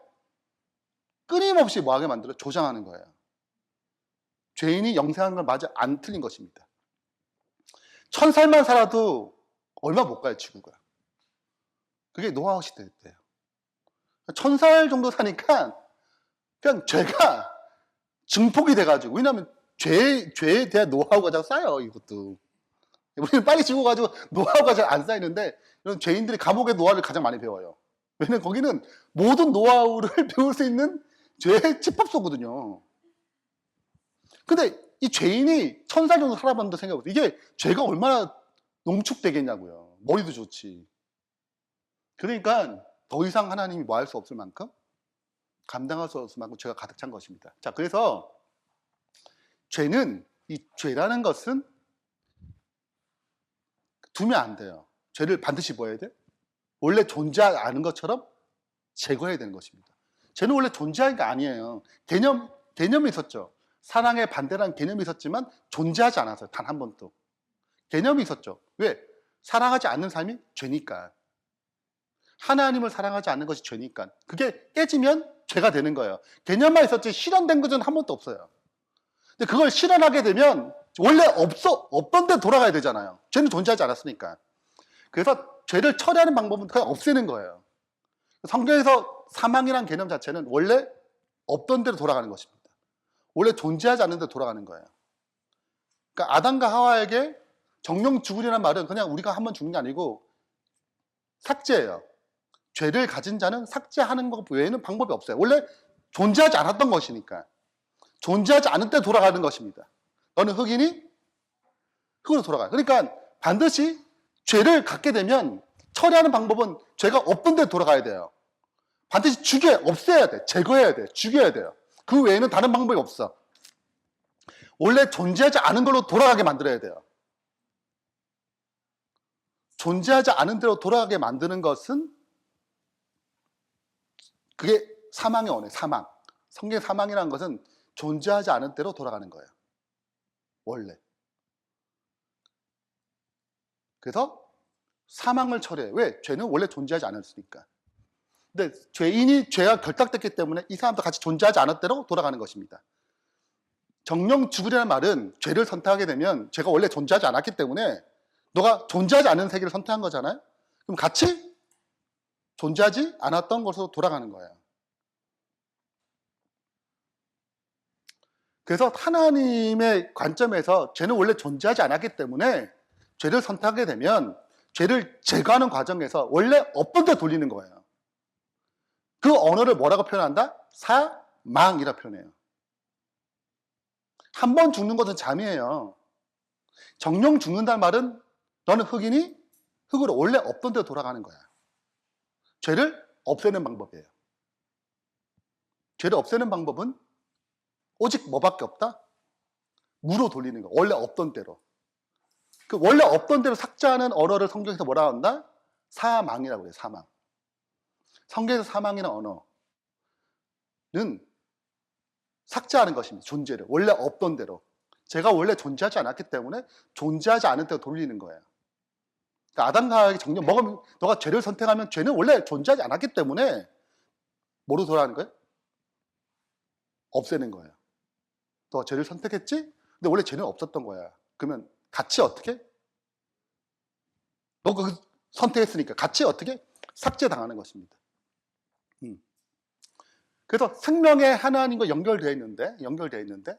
끊임없이 뭐하게 만들어 조장하는 거예요. 죄인이 영생하는 건 맞아 안 틀린 것입니다. 1000살만 살아도 얼마 못 가요, 지구가. 그게 노아웃이 됐대요. 1000살 정도 사니까 그냥 죄가 증폭이 돼가지고, 왜냐하면 죄에 대한 노하우가 잘 쌓여, 이것도. 우리는 빨리 죽어가지고 노하우가 잘 안 쌓이는데, 이런 죄인들이 감옥의 노하우를 가장 많이 배워요. 왜냐면 거기는 모든 노하우를 배울 수 있는 죄의 집합소거든요. 근데 이 죄인이 1000살 정도 살아봤는데 생각해보세요. 이게 죄가 얼마나 농축되겠냐고요. 머리도 좋지. 그러니까 더 이상 하나님이 뭐 할 수 없을 만큼, 감당할 수 없을 만큼 죄가 가득 찬 것입니다. 자, 그래서 죄는, 이 죄라는 것은 두면 안 돼요. 죄를 반드시 뭐 해야 돼? 원래 존재하지 않은 것처럼 제거해야 되는 것입니다. 죄는 원래 존재하는 게 아니에요. 개념이 있었죠. 사랑의 반대라는 개념이 있었지만 존재하지 않았어요. 단 한 번도. 개념이 있었죠. 왜? 사랑하지 않는 삶이 죄니까. 하나님을 사랑하지 않는 것이 죄니까. 그게 깨지면 죄가 되는 거예요. 개념만 있었지 실현된 것은 한 번도 없어요. 근데 그걸 실현하게 되면 원래 없던 데 돌아가야 되잖아요. 죄는 존재하지 않았으니까. 그래서 죄를 처리하는 방법은 그냥 없애는 거예요. 성경에서 사망이라는 개념 자체는 원래 없던 데로 돌아가는 것입니다. 원래 존재하지 않는 데 돌아가는 거예요. 그러니까 아담과 하와에게 정령 죽으리라는 말은 그냥 우리가 한번 죽는 게 아니고 삭제예요. 죄를 가진 자는 삭제하는 것 외에는 방법이 없어요. 원래 존재하지 않았던 것이니까. 존재하지 않은 데 돌아가는 것입니다. 너는 흑인이 흑으로 돌아가요. 그러니까 반드시 죄를 갖게 되면 처리하는 방법은 죄가 없던 데 돌아가야 돼요. 반드시 없애야 돼. 제거해야 돼. 죽여야 돼요. 그 외에는 다른 방법이 없어. 원래 존재하지 않은 걸로 돌아가게 만들어야 돼요. 존재하지 않은 대로 돌아가게 만드는 것은 그게 사망의 원해, 사망. 성경의 사망이라는 것은 존재하지 않은 대로 돌아가는 거예요. 원래. 그래서 사망을 처리해요. 왜? 죄는 원래 존재하지 않았으니까. 근데 죄가 결탁됐기 때문에 이 사람도 같이 존재하지 않은 대로 돌아가는 것입니다. 정령 죽으려는 말은 죄를 선택하게 되면 죄가 원래 존재하지 않았기 때문에 너가 존재하지 않은 세계를 선택한 거잖아요. 그럼 같이 존재하지 않았던 것으로 돌아가는 거예요. 그래서 하나님의 관점에서 죄는 원래 존재하지 않았기 때문에 죄를 선택하게 되면 죄를 제거하는 과정에서 원래 없던 데 돌리는 거예요. 그 언어를 뭐라고 표현한다? 사망이라 표현해요. 한 번 죽는 것은 잠이에요. 정령 죽는다는 말은 너는 흑인이 흑으로 원래 없던 데 돌아가는 거야. 죄를 없애는 방법이에요. 죄를 없애는 방법은 오직 뭐밖에 없다? 무로 돌리는 거. 원래 없던 대로. 그 원래 없던 대로 삭제하는 언어를 성경에서 뭐라 한다? 사망이라고 해요. 사망. 성경에서 사망이라는 언어는 삭제하는 것입니다. 존재를. 원래 없던 대로. 제가 원래 존재하지 않았기 때문에 존재하지 않은 대로 돌리는 거예요. 그러니까 아담과 하와에게 정령 먹으면 너가 죄를 선택하면 죄는 원래 존재하지 않았기 때문에 뭐로 돌아가는 거예요? 없애는 거예요. 너 죄를 선택했지? 근데 원래 죄는 없었던 거야. 그러면 같이 어떻게? 너 그 선택했으니까 같이 어떻게? 삭제당하는 것입니다. 그래서 생명의 하나님과 연결되어 있는데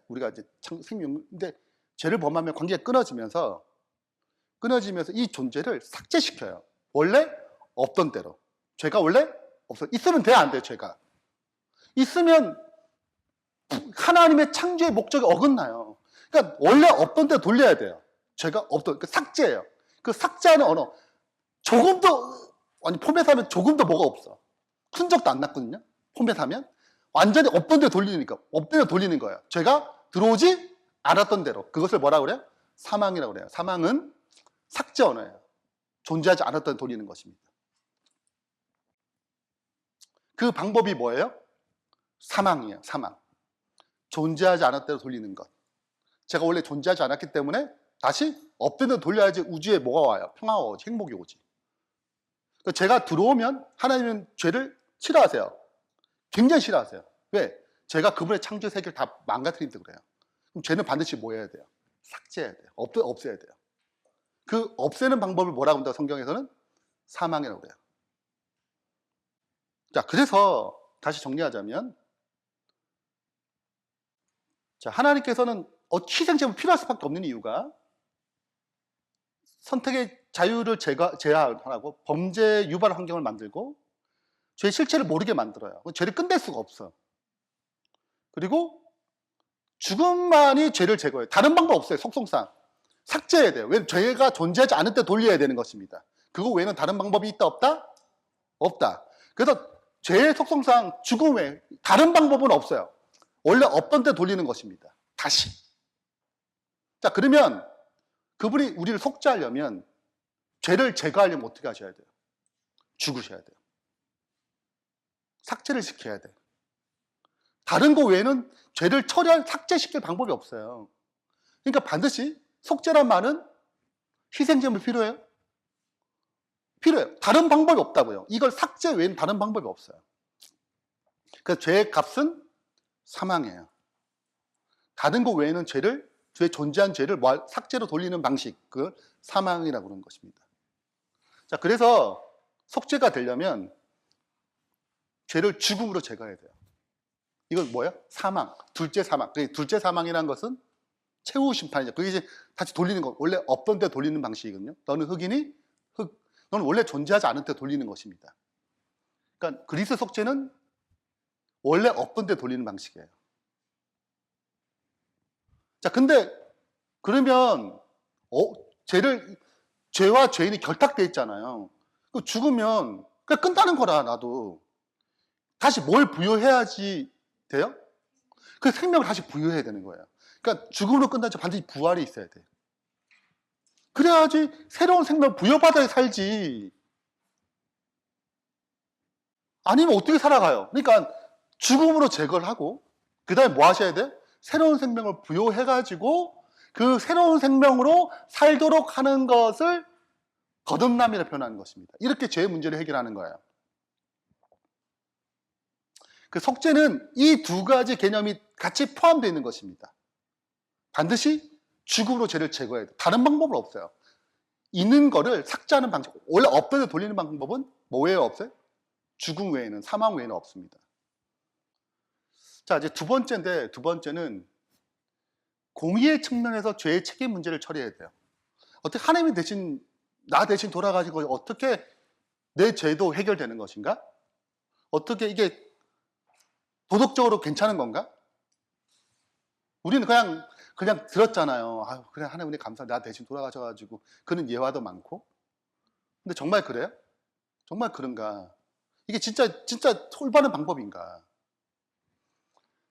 우리가 이제 생명인데 죄를 범하면 관계가 끊어지면서 이 존재를 삭제시켜요. 원래 없던 대로. 죄가 원래 없어. 있으면 돼, 안 돼, 죄가. 있으면 하나님의 창조의 목적이 어긋나요. 그러니까 원래 없던 데 돌려야 돼요. 죄가 없던, 삭제예요. 그 삭제하는 언어. 조금도, 아니, 폼에서 하면 조금도 뭐가 없어. 흔적도 안 났거든요. 폼에서 하면. 완전히 없던 데 돌리니까, 없던 데 돌리는 거예요. 죄가 들어오지 않았던 대로. 그것을 뭐라고 그래요? 사망이라고 그래요. 사망은 삭제 언어예요. 존재하지 않았던 데 돌리는 것입니다. 그 방법이 뭐예요? 사망이에요. 사망. 존재하지 않았던 데로 돌리는 것. 제가 원래 존재하지 않았기 때문에 다시 없던 데 돌려야지 우주에 뭐가 와요? 평화가 오지, 행복이 오지. 제가 들어오면 하나님은 죄를 싫어하세요. 굉장히 싫어하세요. 왜? 제가 그분의 창조 세계를 다 망가뜨린다 그래요. 그럼 죄는 반드시 뭐 해야 돼요? 삭제해야 돼요. 없애야 돼요. 그 없애는 방법을 뭐라고 합니다. 성경에서는 사망이라고 그래요. 자, 그래서 다시 정리하자면, 자, 하나님께서는 희생제물이 필요할 수밖에 없는 이유가 선택의 자유를 제한하고 범죄 유발 환경을 만들고 죄의 실체를 모르게 만들어요. 죄를 끝낼 수가 없어. 그리고 죽음만이 죄를 제거해요. 다른 방법 없어요. 속성상. 삭제해야 돼요. 왜? 죄가 존재하지 않을 때 돌려야 되는 것입니다. 그거 외에는 다른 방법이 있다 없다? 없다. 그래서 죄의 속성상 죽음 외에 다른 방법은 없어요. 원래 없던 때 돌리는 것입니다. 다시. 자, 그러면 그분이 우리를 속죄하려면 죄를 제거하려면 어떻게 하셔야 돼요? 죽으셔야 돼요. 삭제를 시켜야 돼요. 다른 거 외에는 죄를 삭제시킬 방법이 없어요. 그러니까 반드시 속죄란 말은 희생제물 필요해요? 필요해요. 다른 방법이 없다고요. 이걸 삭제 외에는 다른 방법이 없어요. 그래서 죄의 값은 사망이에요. 다른 거 외에는 죄에 존재한 죄를 삭제로 돌리는 방식, 그 사망이라고 그러는 것입니다. 자, 그래서 속죄가 되려면 죄를 죽음으로 제거해야 돼요. 이건 뭐예요? 사망, 둘째 사망. 둘째 사망이라는 것은 최후 심판이죠. 그게 이제 다시 돌리는 거. 원래 없던 데 돌리는 방식이거든요. 너는 흙이니? 흙. 너는 원래 존재하지 않은 데 돌리는 것입니다. 그러니까 그리스도 속죄는 원래 없던 데 돌리는 방식이에요. 자, 근데 그러면 죄와 죄인이 결탁되어 있잖아요. 죽으면 그냥 끝나는 거라. 나도 다시 뭘 부여해야지 돼요? 그 생명을 다시 부여해야 되는 거예요. 그러니까 죽음으로 끝나지 반드시 부활이 있어야 돼요. 그래야지 새로운 생명 부여받아야 살지. 아니면 어떻게 살아가요? 그러니까 죽음으로 제거를 하고 그 다음에 뭐 하셔야 돼요? 새로운 생명을 부여해가지고 그 새로운 생명으로 살도록 하는 것을 거듭남이라 표현하는 것입니다. 이렇게 죄의 문제를 해결하는 거예요. 그 속죄는 이 두 가지 개념이 같이 포함되어 있는 것입니다. 반드시 죽음으로 죄를 제거해야 돼요. 다른 방법은 없어요. 있는 거를 삭제하는 방식, 원래 없던 데 돌리는 방법은 뭐 외에 없어요? 죽음 외에는, 사망 외에는 없습니다. 자, 이제 두 번째는 공의의 측면에서 죄의 책임 문제를 처리해야 돼요. 어떻게 하나님이 나 대신 돌아가시고 어떻게 내 죄도 해결되는 것인가? 어떻게 이게 도덕적으로 괜찮은 건가? 우리는 그냥 들었잖아요. 아유, 그래, 하나님 은혜 감사. 나 대신 돌아가셔가지고 그런 예화도 많고. 근데 정말 그래요? 정말 그런가? 이게 진짜 올바른 방법인가?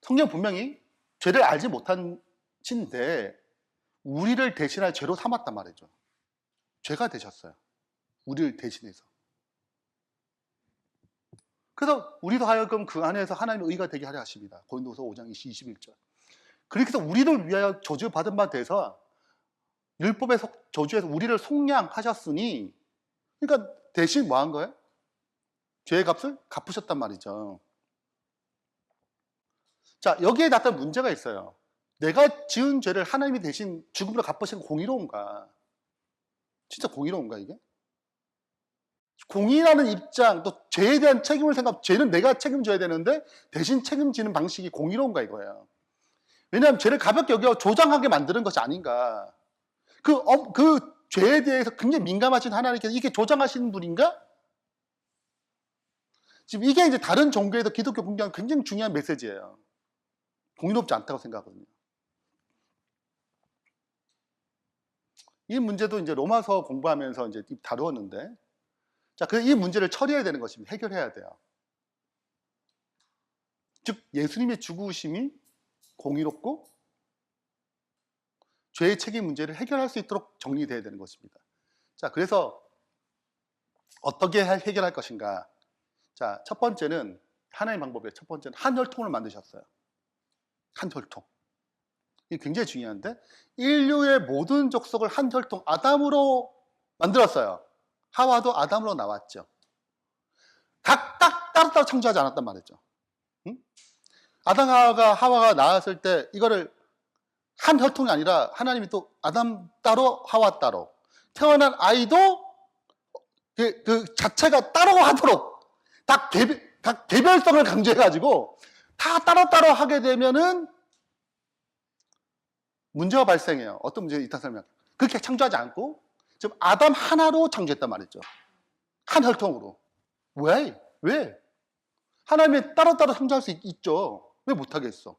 성경 분명히 죄를 알지 못한 신데 우리를 대신할 죄로 삼았단 말이죠. 죄가 되셨어요. 우리를 대신해서. 그래서 우리도 하여금 그 안에서 하나님의 의가 되게 하려 하십니다. 고린도서 5장 21절. 그래서 우리를 위하여 저주받은 바 돼서 율법의 저주에서 우리를 속량하셨으니, 그러니까 대신 뭐 한 거예요? 죄의 값을 갚으셨단 말이죠. 자, 여기에 나타난 문제가 있어요. 내가 지은 죄를 하나님이 대신 죽음으로 갚으신 공의로운가? 진짜 공의로운가 이게? 공의라는 입장, 또 죄에 대한 책임을 생각, 죄는 내가 책임져야 되는데 대신 책임지는 방식이 공의로운가 이거예요. 왜냐하면 죄를 가볍게 여겨 조장하게 만드는 것이 아닌가. 그 죄에 대해서 굉장히 민감하신 하나님께서 이게 조장하시는 분인가? 지금 이게 이제 다른 종교에도 기독교 공개한 굉장히 중요한 메시지예요. 공의롭지 않다고 생각하거든요. 이 문제도 이제 로마서 공부하면서 이제 다루었는데, 자, 그래서 이 문제를 처리해야 되는 것입니다. 해결해야 돼요. 즉, 예수님의 죽으심이 공의롭고 죄의 책임 문제를 해결할 수 있도록 정리되어야 되는 것입니다. 자, 그래서 어떻게 해결할 것인가? 자, 첫 번째는 하나의 방법이에요. 첫 번째는 한 혈통을 만드셨어요. 한 혈통. 이게 굉장히 중요한데, 인류의 모든 족속을 한 혈통 아담으로 만들었어요. 하와도 아담으로 나왔죠. 각각 따로따로 창조하지 않았단 말이죠. 응? 아담과 하와가 나왔을 때 이거를 한 혈통이 아니라 하나님이 또 아담 따로 하와 따로 태어난 아이도 그 자체가 따로 하도록 각 개별성을 강조해가지고 다 따로따로 하게 되면은 문제가 발생해요. 어떤 문제가 있다 설명. 그렇게 창조하지 않고 지금 아담 하나로 창조했단 말이죠. 한 혈통으로. 왜? 하나님이 따로따로 창조할 수 있죠. 왜 못하겠어?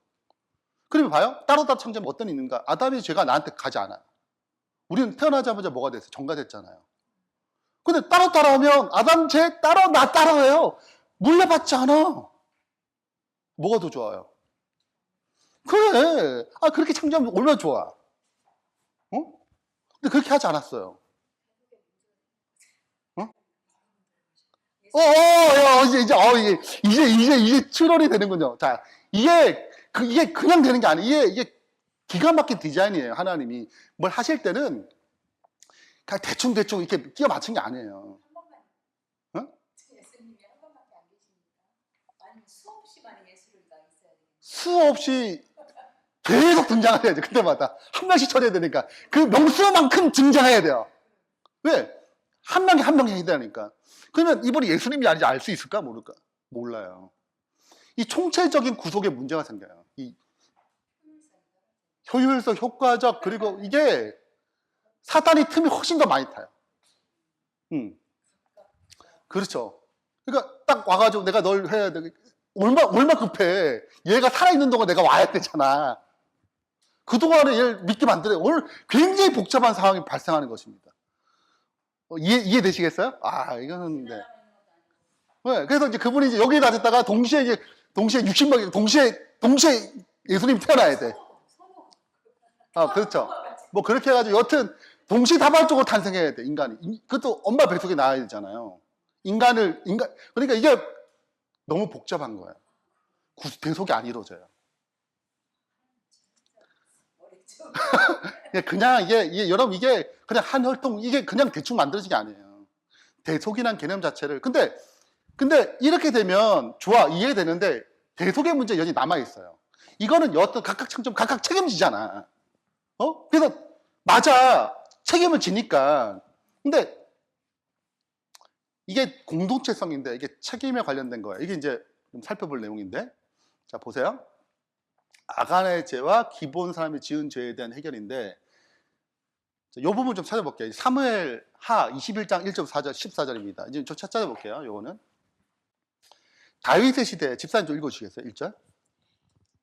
그러면 봐요. 따로따로 창조하면 어떤 있는가? 아담의 죄가 나한테 가지 않아요. 우리는 태어나자마자 뭐가 됐어요? 정가됐잖아요. 근데 따로따로 하면 아담 죄 따로 나 따로 해요. 물려받지 않아. 뭐가 더 좋아요? 그래. 그렇게 창조하면 얼마나 좋아. 어? 근데 그렇게 하지 않았어요. 이제 출혈이 되는군요. 자, 이게 그냥 되는 게 아니에요. 이게 기가 막힌 디자인이에요. 하나님이 뭘 하실 때는 그냥 대충 이렇게 끼워 맞춘 게 아니에요. 어? 수없이 계속 등장해야 돼. 그때마다 한 명씩 처리해야 되니까 그 명수만큼 등장해야 돼요. 왜? 한 명이 해야 되니까. 그러면 이분이 예수님이 아닌지 알 수 있을까? 모를까? 몰라요. 이 총체적인 구속에 문제가 생겨요. 이 효율성, 효과적, 그리고 이게 사단이 틈이 훨씬 더 많이 타요. 그렇죠. 그러니까 딱 와가지고 내가 널 해야 돼. 얼마 급해. 얘가 살아있는 동안 내가 와야 되잖아. 그동안에 얘를 믿게 만드네. 오늘 굉장히 복잡한 상황이 발생하는 것입니다. 이해되시겠어요? 이거는, 네. 네. 그래서 이제 그분이 이제 여기에 놔뒀다가 동시에 60명, 동시에 예수님이 태어나야 돼. 그렇죠. 뭐 그렇게 해가지고 여튼 동시다발적으로 탄생해야 돼, 인간이. 그것도 엄마 뱃속에 나와야 되잖아요. 그러니까 이게 너무 복잡한 거예요. 대속이 안 이루어져요. 여러분, 이게 그냥 한 혈통, 이게 그냥 대충 만들어진 게 아니에요. 대속이란 개념 자체를. 근데 이렇게 되면 좋아, 이해되는데 대속의 문제 여전히 남아있어요. 이거는 여튼 각각 창조, 각각 책임지잖아. 그래서 맞아, 책임을 지니까. 근데 이게 공동체성인데 이게 책임에 관련된 거예요. 이게 이제 좀 살펴볼 내용인데, 자 보세요. 아간의 죄와 기본 사람이 지은 죄에 대한 해결인데, 이 부분 좀 찾아볼게요. 사무엘 하 21장 1.4절 14절입니다. 이제 좀 찾아볼게요. 요거는 다윗의 시대, 집사님 좀 읽어주시겠어요? 1절.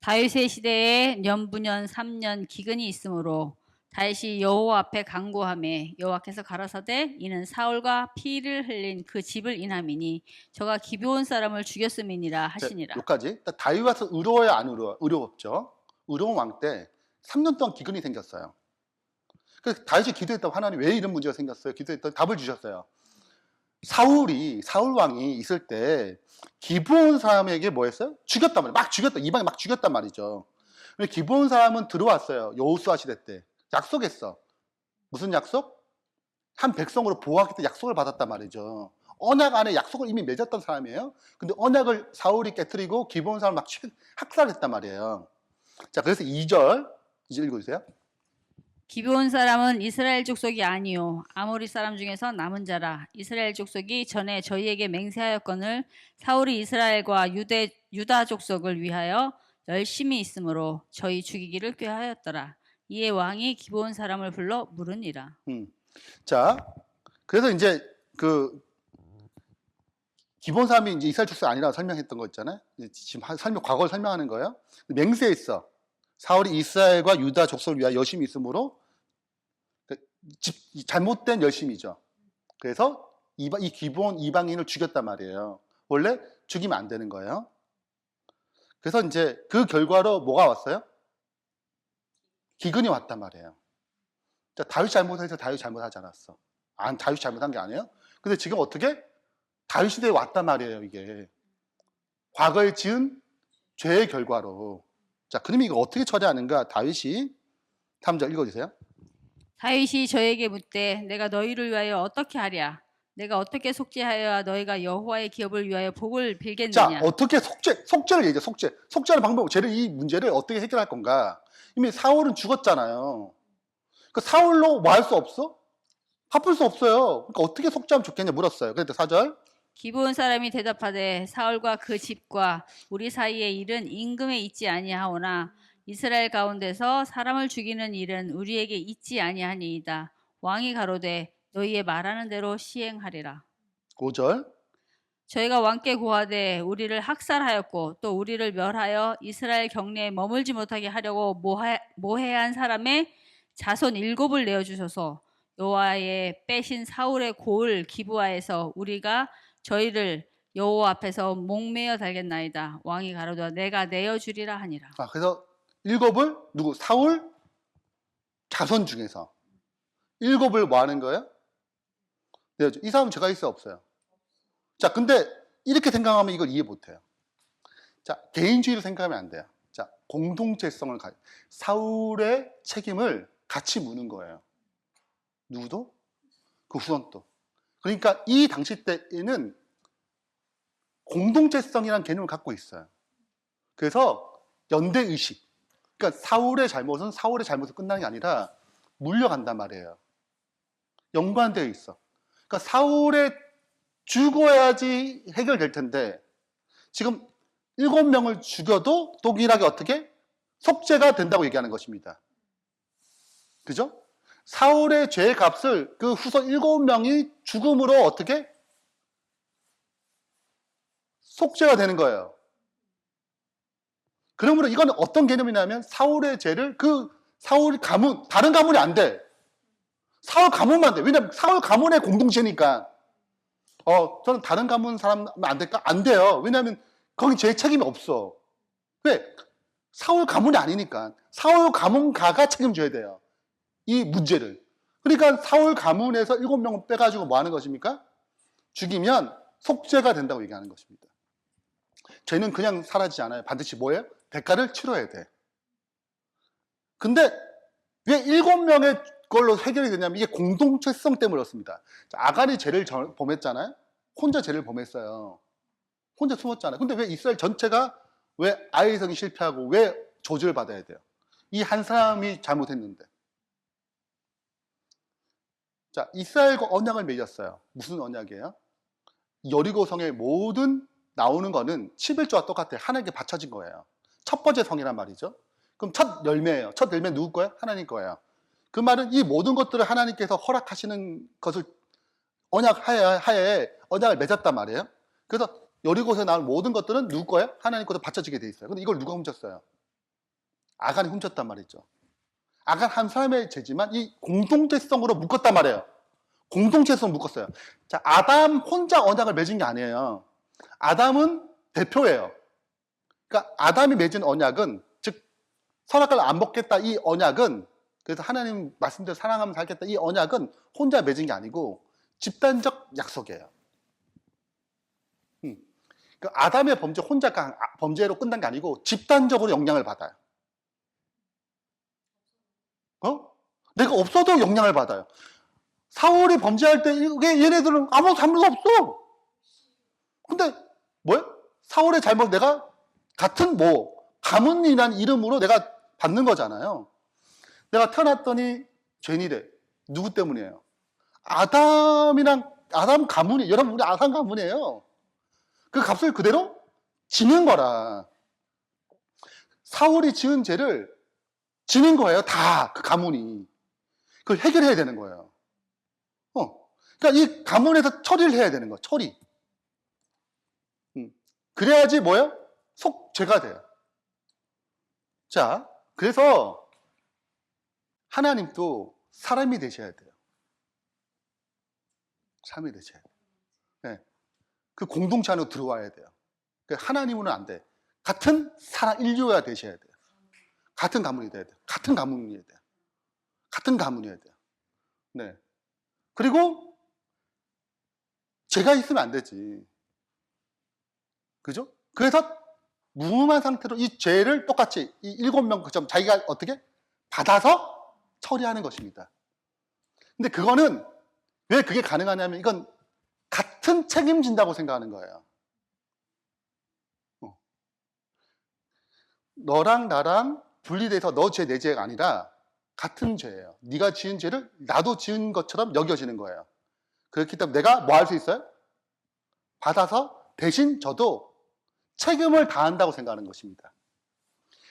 다윗의 시대에 년부년 3년 기근이 있으므로 다윗이 여호와 앞에 간구하매 여호와께서 가라사대 이는 사울과 피를 흘린 그 집을 인함이니 저가 기브온 사람을 죽였음이니라 하시니라. 여기까지. 다윗 와서 의로워야 안 의로워? 의롭죠. 의로운 왕 때 3년 동안 기근이 생겼어요. 그래서 다윗이 기도했다고 하나님 왜 이런 문제가 생겼어요? 기도했더니 답을 주셨어요. 사울 왕이 있을 때 기브온 사람에게 뭐 했어요? 죽였단 말이에요. 막 죽였다. 이방에 막 죽였단 말이죠. 기브온 사람은 들어왔어요. 여호수아 시대 때. 약속했어. 무슨 약속? 한 백성으로 보호하겠다 약속을 받았단 말이죠. 언약 안에 약속을 이미 맺었던 사람이에요. 근데 언약을 사울이 깨뜨리고 기브온 사람을 막 학살했단 말이에요. 자, 그래서 2절 이제 읽어주세요. 기브온 사람은 이스라엘 족속이 아니요 아모리 사람 중에서 남은 자라. 이스라엘 족속이 전에 저희에게 맹세하였거늘 사울이 이스라엘과 유다 족속을 위하여 열심히 있으므로 저희 죽이기를 꾀하였더라. 이에 왕이 기브온 사람을 불러 물으니라. 자, 그래서 이제 그 기본 사람이 이제 이스라엘 족속이 아니라고 설명했던 거 있잖아요. 지금 과거를 설명하는 거예요. 맹세했어. 사울이 이스라엘과 유다 족속을 위하여 열심히 있으므로 잘못된 열심이죠. 그래서 이 기브온 이방인을 죽였단 말이에요. 원래 죽이면 안 되는 거예요. 그래서 이제 그 결과로 뭐가 왔어요? 기근이 왔단 말이에요. 자, 다윗 잘못해서 다윗 잘못하지 않았어. 다윗 잘못한 게 아니에요. 근데 지금 어떻게? 다윗 시대에 왔단 말이에요, 이게. 과거에 지은 죄의 결과로. 자, 그러면 이거 어떻게 처리하는가? 다윗이 3절 읽어주세요. 다윗이 저에게 묻되 내가 너희를 위하여 어떻게 하랴? 내가 어떻게 속죄하여야 너희가 여호와의 기업을 위하여 복을 빌겠느냐? 자, 어떻게 속죄를 얘기해, 속죄하는 방법, 이 문제를 어떻게 해결할 건가? 이미 사울은 죽었잖아요. 그 사울로 뭐 할 수 없어? 갚을 수 없어요. 그러니까 어떻게 속죄하면 좋겠냐 물었어요. 그래서 4절. 기브온 사람이 대답하되 사울과 그 집과 우리 사이의 일은 임금에 있지 아니하오나 이스라엘 가운데서 사람을 죽이는 일은 우리에게 있지 아니하니이다. 왕이 가로되 너희의 말하는 대로 시행하리라. 5절. 저희가 왕께 고하되 우리를 학살하였고 또 우리를 멸하여 이스라엘 경내에 머물지 못하게 하려고 모해한 사람의 자손 7을 내어주소서. 여호와의 빼신 사울의 고을 기브아에서 우리가 저희를 여호와 앞에서 목매어 달겠나이다. 왕이 가로되 내가 내어주리라 하니라. 그래서 7을 누구? 사울 자손 중에서 7을 뭐 하는 거예요? 내어줘. 이 사람은 죄가 있어 없어요? 자, 근데 이렇게 생각하면 이걸 이해 못해요. 자, 개인주의로 생각하면 안 돼요. 자, 공동체성을 사울의 책임을 같이 묻는 거예요. 누구도? 그 후손도. 그러니까 이 당시 때에는 공동체성이라는 개념을 갖고 있어요. 그래서 연대의식. 그러니까 사울의 잘못은 사울의 잘못으로 끝나는 게 아니라 물려간단 말이에요. 연관되어 있어. 그러니까 사울의 죽어야지 해결될 텐데 지금 7명을 죽여도 동일하게 어떻게? 속죄가 된다고 얘기하는 것입니다. 그죠? 사울의 죄의 값을 그 후손 7명이 죽음으로 어떻게? 속죄가 되는 거예요. 그러므로 이건 어떤 개념이냐면 사울의 죄를 사울 가문, 다른 가문이 안 돼. 사울 가문만 돼. 왜냐면 사울 가문의 공동체니까. 저는 다른 가문 사람 안 될까? 안 돼요. 왜냐하면 거기 제 책임이 없어. 왜? 사울 가문이 아니니까. 사울 가문가가 책임져야 돼요. 이 문제를. 그러니까 사울 가문에서 7명을 빼가지고 뭐 하는 것입니까? 죽이면 속죄가 된다고 얘기하는 것입니다. 죄는 그냥 사라지지 않아요. 반드시 뭐예요? 대가를 치러야 돼. 근데 왜 7명의 걸로 해결이 되냐면 이게 공동체성 때문에 그렇습니다. 아간이 죄를 범했잖아요. 혼자 죄를 범했어요. 혼자 숨었잖아요. 근데 왜 이스라엘 전체가 왜 아이성이 실패하고 왜 저주를 받아야 돼요? 이 한 사람이 잘못했는데. 자, 이스라엘과 언약을 맺었어요. 무슨 언약이에요? 여리고 성의 모든 나오는 거는 11조와 똑같아요. 하나님께 바쳐진 거예요. 첫 번째 성이란 말이죠. 그럼 첫 열매예요. 첫 열매 누구 거예요? 하나님 거예요. 그 말은 이 모든 것들을 하나님께서 허락하시는 것을 언약 하에 언약을 맺었단 말이에요. 그래서 여리고에서 나온 모든 것들은 누구 거예요? 하나님 것도 바쳐지게 돼 있어요. 근데 이걸 누가 훔쳤어요? 아간이 훔쳤단 말이죠. 아간 한 사람의 죄지만 이 공동체성으로 묶었단 말이에요. 공동체성 묶었어요. 자, 아담 혼자 언약을 맺은 게 아니에요. 아담은 대표예요. 그러니까 아담이 맺은 언약은 즉 선악과를 안 먹겠다 이 언약은 그래서 하나님 말씀대로 사랑하면 살겠다 이 언약은 혼자 맺은 게 아니고 집단적 약속이에요. 그 아담의 범죄 혼자 범죄로 끝난 게 아니고 집단적으로 영향을 받아요. 내가 없어도 영향을 받아요. 사울이 범죄할 때 얘네들은 아무 잘못 없어. 근데 뭐야? 사울의 잘못 내가 같은 뭐 가문이라는 이름으로 내가 받는 거잖아요. 내가 태어났더니 죄인이래. 누구 때문이에요? 아담 가문이, 여러분 우리 아담 가문이에요. 그 값을 그대로 지는 거라. 사울이 지은 죄를 지는 거예요. 다 그 가문이. 그걸 해결해야 되는 거예요. 그러니까 이 가문에서 처리를 해야 되는 거예요. 처리. 그래야지 뭐예요? 속죄가 돼요. 자, 그래서 하나님도 사람이 되셔야 돼요. 사람이 되셔야 돼요. 네. 그 공동체 안으로 들어와야 돼요. 하나님은 안 돼. 같은 사람, 인류가 되셔야 돼요. 같은 가문이 돼야 돼요. 같은 가문이어야 돼요. 같은 가문이어야 돼요. 네. 그리고 죄가 있으면 안 되지. 그죠? 그래서 무음한 상태로 이 죄를 똑같이 이 7명 그점 자기가 어떻게 받아서 처리하는 것입니다. 근데 그거는 왜 그게 가능하냐면 이건 같은 책임진다고 생각하는 거예요. 너랑 나랑 분리돼서 너 죄, 내 죄가 아니라 같은 죄예요. 네가 지은 죄를 나도 지은 것처럼 여겨지는 거예요. 그렇기 때문에 내가 뭐 할 수 있어요? 받아서 대신 저도 책임을 다한다고 생각하는 것입니다.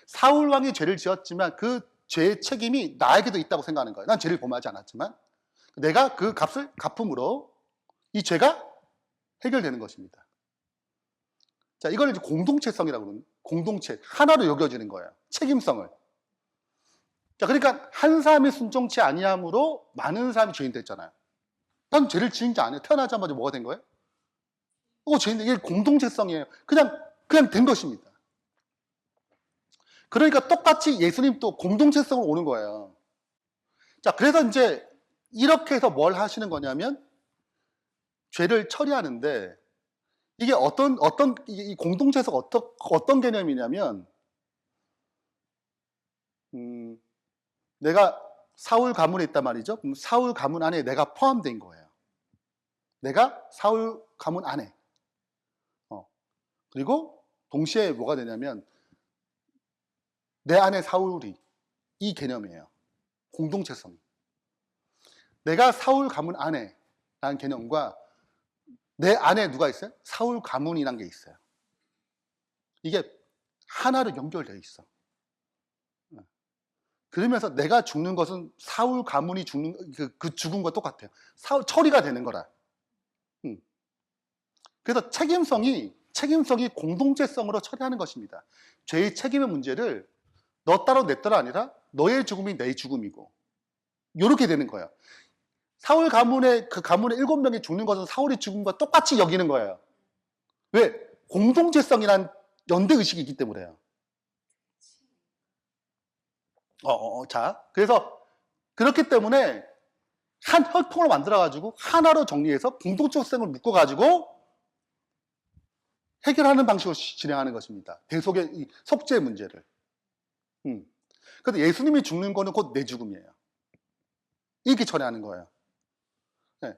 사울 왕이 죄를 지었지만 그 죄의 책임이 나에게도 있다고 생각하는 거예요. 난 죄를 범하지 않았지만 내가 그 값을 갚음으로 이 죄가 해결되는 것입니다. 자, 이걸 이제 공동체성이라고 그러는 공동체, 하나로 여겨지는 거예요. 책임성을. 자, 그러니까 한 사람이 순종치 아니함으로 많은 사람이 죄인 됐잖아요. 난 죄를 지은 게 아니에요. 태어나자마자 뭐가 된 거예요? 죄인, 이게 공동체성이에요. 그냥 된 것입니다. 그러니까 똑같이 예수님도 공동체성으로 오는 거예요. 자, 그래서 이제 이렇게 해서 뭘 하시는 거냐면 죄를 처리하는데 이게 이 공동체성 어떤 개념이냐면 내가 사울 가문에 있단 말이죠. 그럼 사울 가문 안에 내가 포함된 거예요. 내가 사울 가문 안에. 그리고 동시에 뭐가 되냐면 내 안에 사울이 이 개념이에요. 공동체성. 내가 사울 가문 안에 라는 개념과 내 안에 누가 있어요? 사울 가문이라는 게 있어요. 이게 하나로 연결되어 있어. 그러면서 내가 죽는 것은 사울 가문이 죽는 그 죽음과 똑같아요. 처리가 되는 거라. 그래서 책임성이 공동체성으로 처리하는 것입니다. 죄의 책임의 문제를 너 따로 내 따로 아니라 너의 죽음이 내 죽음이고 이렇게 되는 거예요. 사울 가문의 7명이 죽는 것은 사울의 죽음과 똑같이 여기는 거예요. 왜? 공동체성이란 연대 의식이 있기 때문에요. 자, 그래서 그렇기 때문에 한 혈통으로 만들어가지고 하나로 정리해서 공동체성을 묶어가지고 해결하는 방식으로 진행하는 것입니다. 대속의 이 속죄의 문제를. 그래서 예수님이 죽는 거는 곧 내 죽음이에요. 이렇게 처리하는 거예요. 네.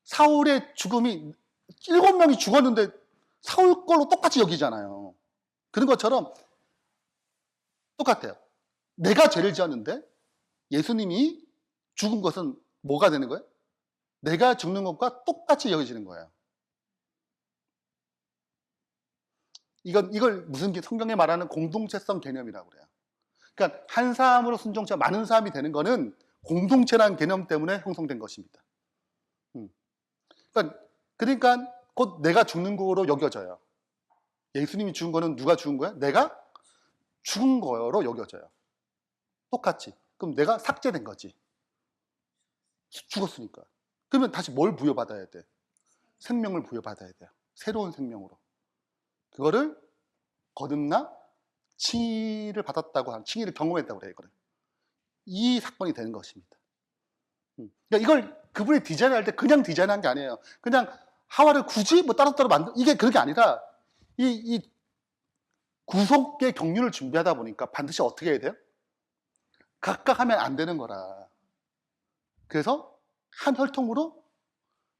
사울의 죽음이 7명이 죽었는데 사울 걸로 똑같이 여기잖아요. 그런 것처럼 똑같아요. 내가 죄를 지었는데 예수님이 죽은 것은 뭐가 되는 거예요? 내가 죽는 것과 똑같이 여겨지는 거예요. 이걸 무슨 성경에 말하는 공동체성 개념이라고 그래요. 그러니까 한 사람으로 순종자 많은 사람이 되는 거는 공동체라는 개념 때문에 형성된 것입니다. 그러니까 곧 내가 죽는 거로 여겨져요. 예수님이 죽은 거는 누가 죽은 거야? 내가 죽은 거로 여겨져요. 똑같이. 그럼 내가 삭제된 거지. 죽었으니까. 그러면 다시 뭘 부여받아야 돼? 생명을 부여받아야 돼요. 새로운 생명으로. 그거를 거듭나 칭의를 받았다고 하는, 칭의를 경험했다고 그래요. 이 사건이 되는 것입니다. 그러니까 이걸 그분이 디자인할 때 그냥 디자인한 게 아니에요. 그냥 하와를 굳이 뭐 따로따로 이게 그런 게 아니라 이 구속의 경륜을 준비하다 보니까 반드시 어떻게 해야 돼요? 각각 하면 안 되는 거라. 그래서 한 혈통으로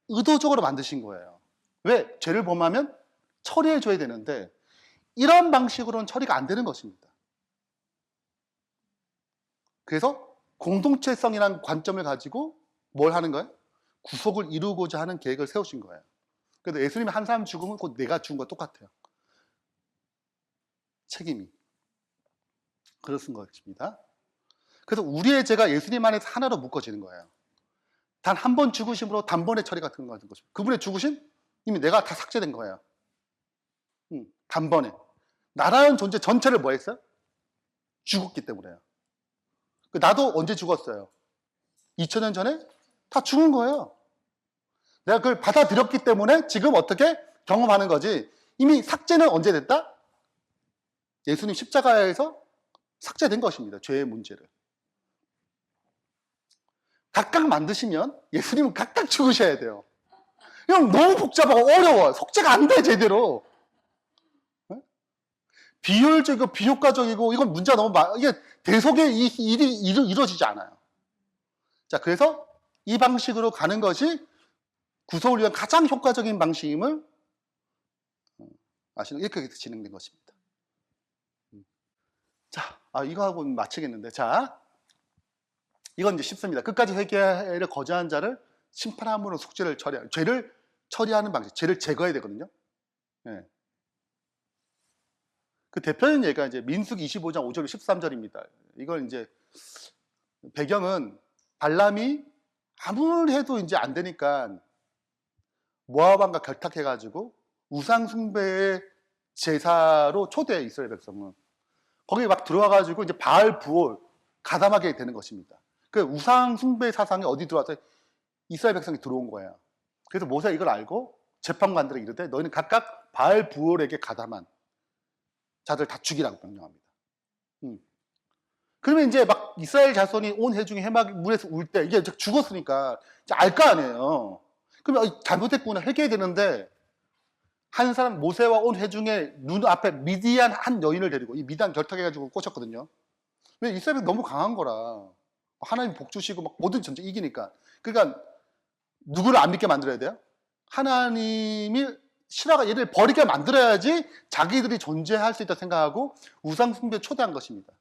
의도적으로 만드신 거예요. 왜? 죄를 범하면 처리해줘야 되는데 이런 방식으로는 처리가 안 되는 것입니다. 그래서 공동체성이라는 관점을 가지고 뭘 하는 거예요? 구속을 이루고자 하는 계획을 세우신 거예요. 그래서 예수님이 한 사람 죽으면 곧 내가 죽은 거 똑같아요. 책임이. 그렇은 것입니다. 그래서 우리의 죄가 예수님 안에서 하나로 묶어지는 거예요. 단 한 번 죽으심으로 단번에 처리가 되는 것입니다. 그분의 죽으심? 이미 내가 다 삭제된 거예요. 단번에. 나라는 존재 전체를 뭐 했어요? 죽었기 때문에요. 나도 언제 죽었어요? 2000년 전에 다 죽은 거예요. 내가 그걸 받아들였기 때문에 지금 어떻게 경험하는 거지. 이미 삭제는 언제 됐다? 예수님 십자가에서 삭제된 것입니다. 죄의 문제를. 각각 만드시면 예수님은 각각 죽으셔야 돼요. 이건 너무 복잡하고 어려워요. 속죄가 안 돼, 제대로. 비효율적이고 비효과적이고 이건 문제가 너무 많아. 이게 대속에 이 일이 이루어지지 않아요. 자, 그래서 이 방식으로 가는 것이 구속을 위한 가장 효과적인 방식임을 아시는 이렇게 진행된 것입니다. 자, 이거 하고 마치겠는데, 자, 이건 이제 쉽습니다. 끝까지 회개를 거절한 자를 심판함으로 속죄를 처리하는, 죄를 처리하는 방식, 죄를 제거해야 되거든요. 네. 그 대표적인 예가 이제 민수기 25장 5절 13절입니다. 이걸 이제 배경은 발람이 아무리 해도 이제 안 되니까 모압 왕과 결탁해가지고 우상 숭배의 제사로 초대해 이스라엘 백성은. 거기에 막 들어와가지고 이제 바알 부올 가담하게 되는 것입니다. 그 우상 숭배 사상이 어디 들어와서 이스라엘 백성이 들어온 거예요. 그래서 모세가 이걸 알고 재판관들에게 이르되 너희는 각각 바알 부올에게 가담한 자들 다 죽이라고 명령합니다. 그러면 이제 막 이스라엘 자손이 온 회중이 해막 물에서 울 때 이게 죽었으니까 이제 알 거 아니에요. 그러면 잘못했구나 회개해야 되는데 한 사람 모세와 온 회중의 눈 앞에 미디안 한 여인을 데리고 이 미디안 결탁해가지고 꽂혔거든요. 왜 이스라엘이 너무 강한 거라. 하나님 복 주시고 막 모든 전쟁 이기니까. 그러니까 누구를 안 믿게 만들어야 돼요? 하나님이 실화가 얘를 버리게 만들어야지 자기들이 존재할 수 있다고 생각하고 우상 숭배에 초대한 것입니다.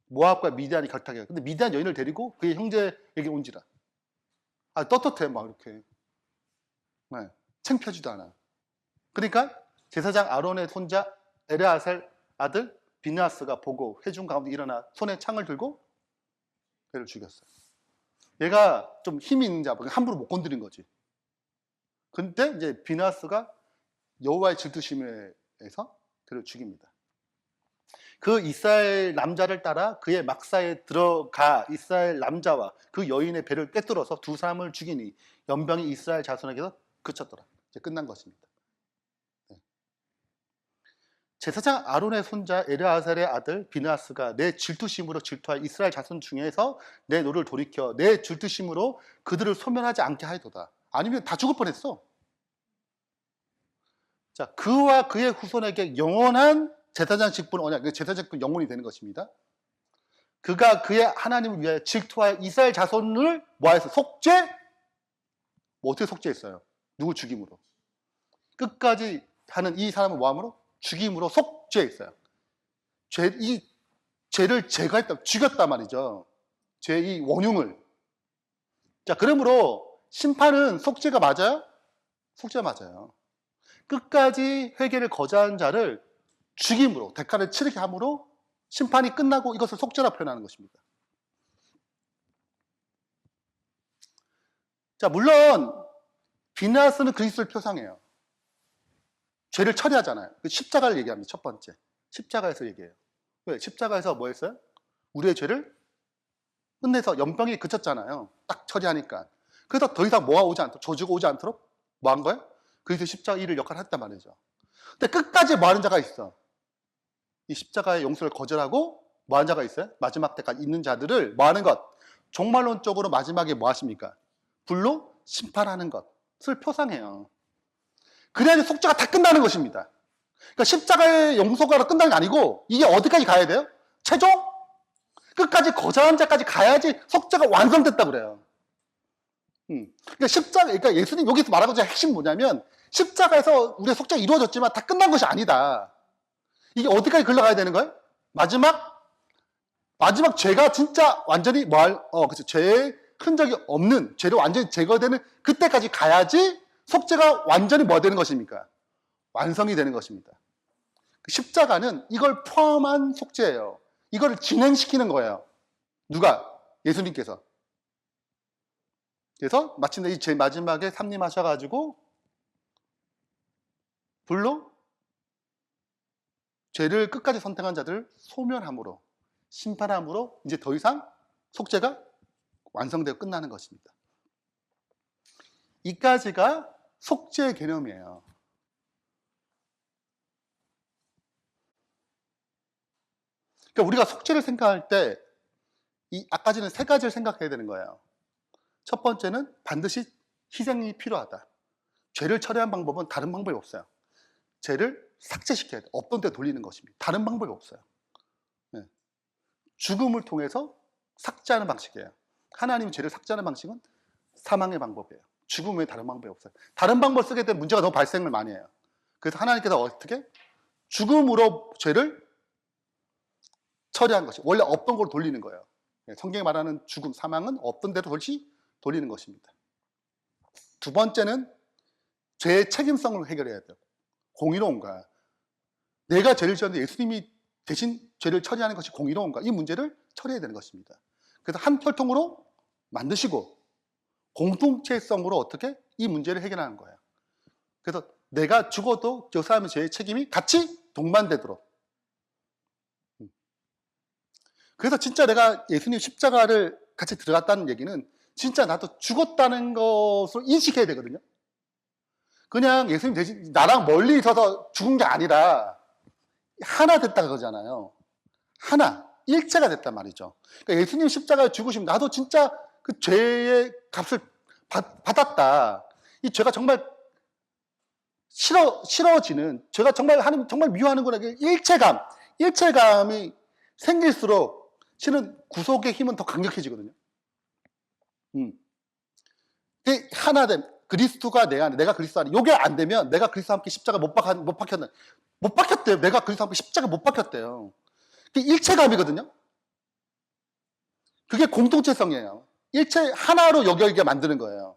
모압과 미디안이 결탁해요. 근데 미디안 여인을 데리고 그의 형제에게 온지라. 떳떳해 막 이렇게. 네, 창피하지도 않아. 그러니까 제사장 아론의 손자 엘르아살 아들 비느하스가 보고 회중 가운데 일어나 손에 창을 들고 그를 죽였어요. 얘가 좀 힘이 있는 자, 함부로 못 건드린 거지. 근데 이제 비느하스가 여호와의 질투심에서 그를 죽입니다. 그 이스라엘 남자를 따라 그의 막사에 들어가 이스라엘 남자와 그 여인의 배를 꿰뚫어서 두 사람을 죽이니 연병이 이스라엘 자손에게서 그쳤더라. 이제 끝난 것입니다. 네. 제사장 아론의 손자 엘르아살의 아들 비느하스가 내 질투심으로 질투할 이스라엘 자손 중에서 내 노를 돌이켜 내 질투심으로 그들을 소멸하지 않게 하여도다. 아니면 다 죽을 뻔했어. 자, 그와 그의 후손에게 영원한 제사장 직분 언약, 제사장 직분 영원히 되는 것입니다. 그가 그의 하나님을 위하여 질투하여 이스라엘 자손을 뭐해서 속죄? 뭐 어떻게 속죄했어요? 누구 죽임으로? 끝까지 하는 이 사람은 뭐함으로? 죽임으로 속죄했어요. 이 죄를 제거했다, 죽였단 말이죠. 죄의 원흉을. 자, 그러므로 심판은 속죄가 맞아요? 속죄가 맞아요. 끝까지 회개를 거절한 자를 죽임으로, 대가를 치르게 함으로 심판이 끝나고 이것을 속죄라 표현하는 것입니다. 자, 물론 비느하스는 그리스도를 표상해요. 죄를 처리하잖아요. 십자가를 얘기합니다. 첫 번째. 십자가에서 얘기해요. 왜? 십자가에서 뭐 했어요? 우리의 죄를 끝내서 연병이 그쳤잖아요. 딱 처리하니까. 그래서 더 이상 뭐가 오지 않도록, 저주가 오지 않도록 뭐 한 거예요? 그리스도 십자가 일을 역할을 했단 말이죠. 근데 끝까지 뭐 하는 자가 있어. 이 십자가의 용서를 거절하고 뭐 하는 자가 있어요? 마지막 때까지 있는 자들을 뭐 하는 것? 종말론적으로 마지막에 뭐 하십니까? 불로 심판하는 것을 표상해요. 그래야지 속죄가 다 끝나는 것입니다. 그러니까 십자가의 용서가 끝나는 게 아니고 이게 어디까지 가야 돼요? 최종? 끝까지 거절한 자까지 가야지 속죄가 완성됐다고 그래요. 그러니까 그러니까 예수님 여기서 말하고자 핵심 뭐냐면 십자가에서 우리의 속죄가 이루어졌지만 다 끝난 것이 아니다. 이게 어디까지 흘러가야 되는 거예요? 마지막 죄가 진짜 완전히 그렇죠. 죄의 흔적이 없는 죄를 완전히 제거되는 그때까지 가야지 속죄가 완전히 뭐 되는 것입니까? 완성이 되는 것입니다. 십자가는 이걸 포함한 속죄예요. 이걸 진행시키는 거예요. 누가? 예수님께서. 그래서 마침내 이 제일 마지막에 삼림하셔가지고 불로 죄를 끝까지 선택한 자들을 소멸함으로 심판함으로 이제 더 이상 속죄가 완성되고 끝나는 것입니다. 이까지가 속죄의 개념이에요. 그러니까 우리가 속죄를 생각할 때 아까 전에 세 가지를 생각해야 되는 거예요. 첫 번째는 반드시 희생이 필요하다. 죄를 처리한 방법은 다른 방법이 없어요. 죄를 삭제시켜야 돼. 없던 데 돌리는 것입니다. 다른 방법이 없어요. 네. 죽음을 통해서 삭제하는 방식이에요. 하나님이 죄를 삭제하는 방식은 사망의 방법이에요. 죽음 외에 다른 방법이 없어요. 다른 방법을 쓰게 되면 문제가 너무 발생을 많이 해요. 그래서 하나님께서 어떻게? 죽음으로 죄를 처리한 것이 원래 없던 걸 돌리는 거예요. 성경이 말하는 죽음, 사망은 없던 대로 돌리는 것입니다. 두 번째는 죄의 책임성을 해결해야 돼요. 공의로운가? 내가 죄를 지었는데 예수님이 대신 죄를 처리하는 것이 공의로운가? 이 문제를 처리해야 되는 것입니다. 그래서 한 혈통으로 만드시고 공동체성으로 어떻게 이 문제를 해결하는 거예요. 그래서 내가 죽어도 저 사람의 죄의 책임이 같이 동반되도록. 그래서 진짜 내가 예수님 십자가를 같이 들어갔다는 얘기는 진짜 나도 죽었다는 것을 인식해야 되거든요. 그냥 예수님 대신 나랑 멀리 있어서 죽은 게 아니라 하나 됐다 그러잖아요. 하나, 일체가 됐단 말이죠. 그러니까 예수님 십자가에 죽으시면 나도 진짜 그 죄의 값을 받았다. 이 죄가 정말 싫어지는, 죄가 정말 하나님 정말 미워하는구나. 일체감이 생길수록 실은 구속의 힘은 더 강력해지거든요. 하나됨, 그리스도가 내 안에, 내가 그리스도 안에. 이게 안 되면 내가 그리스도와 함께 십자가 못 박혔대요. 내가 그리스도와 함께 십자가 못 박혔대요. 그게 일체감이거든요. 그게 공동체성이에요. 일체 하나로 여겨지게 만드는 거예요.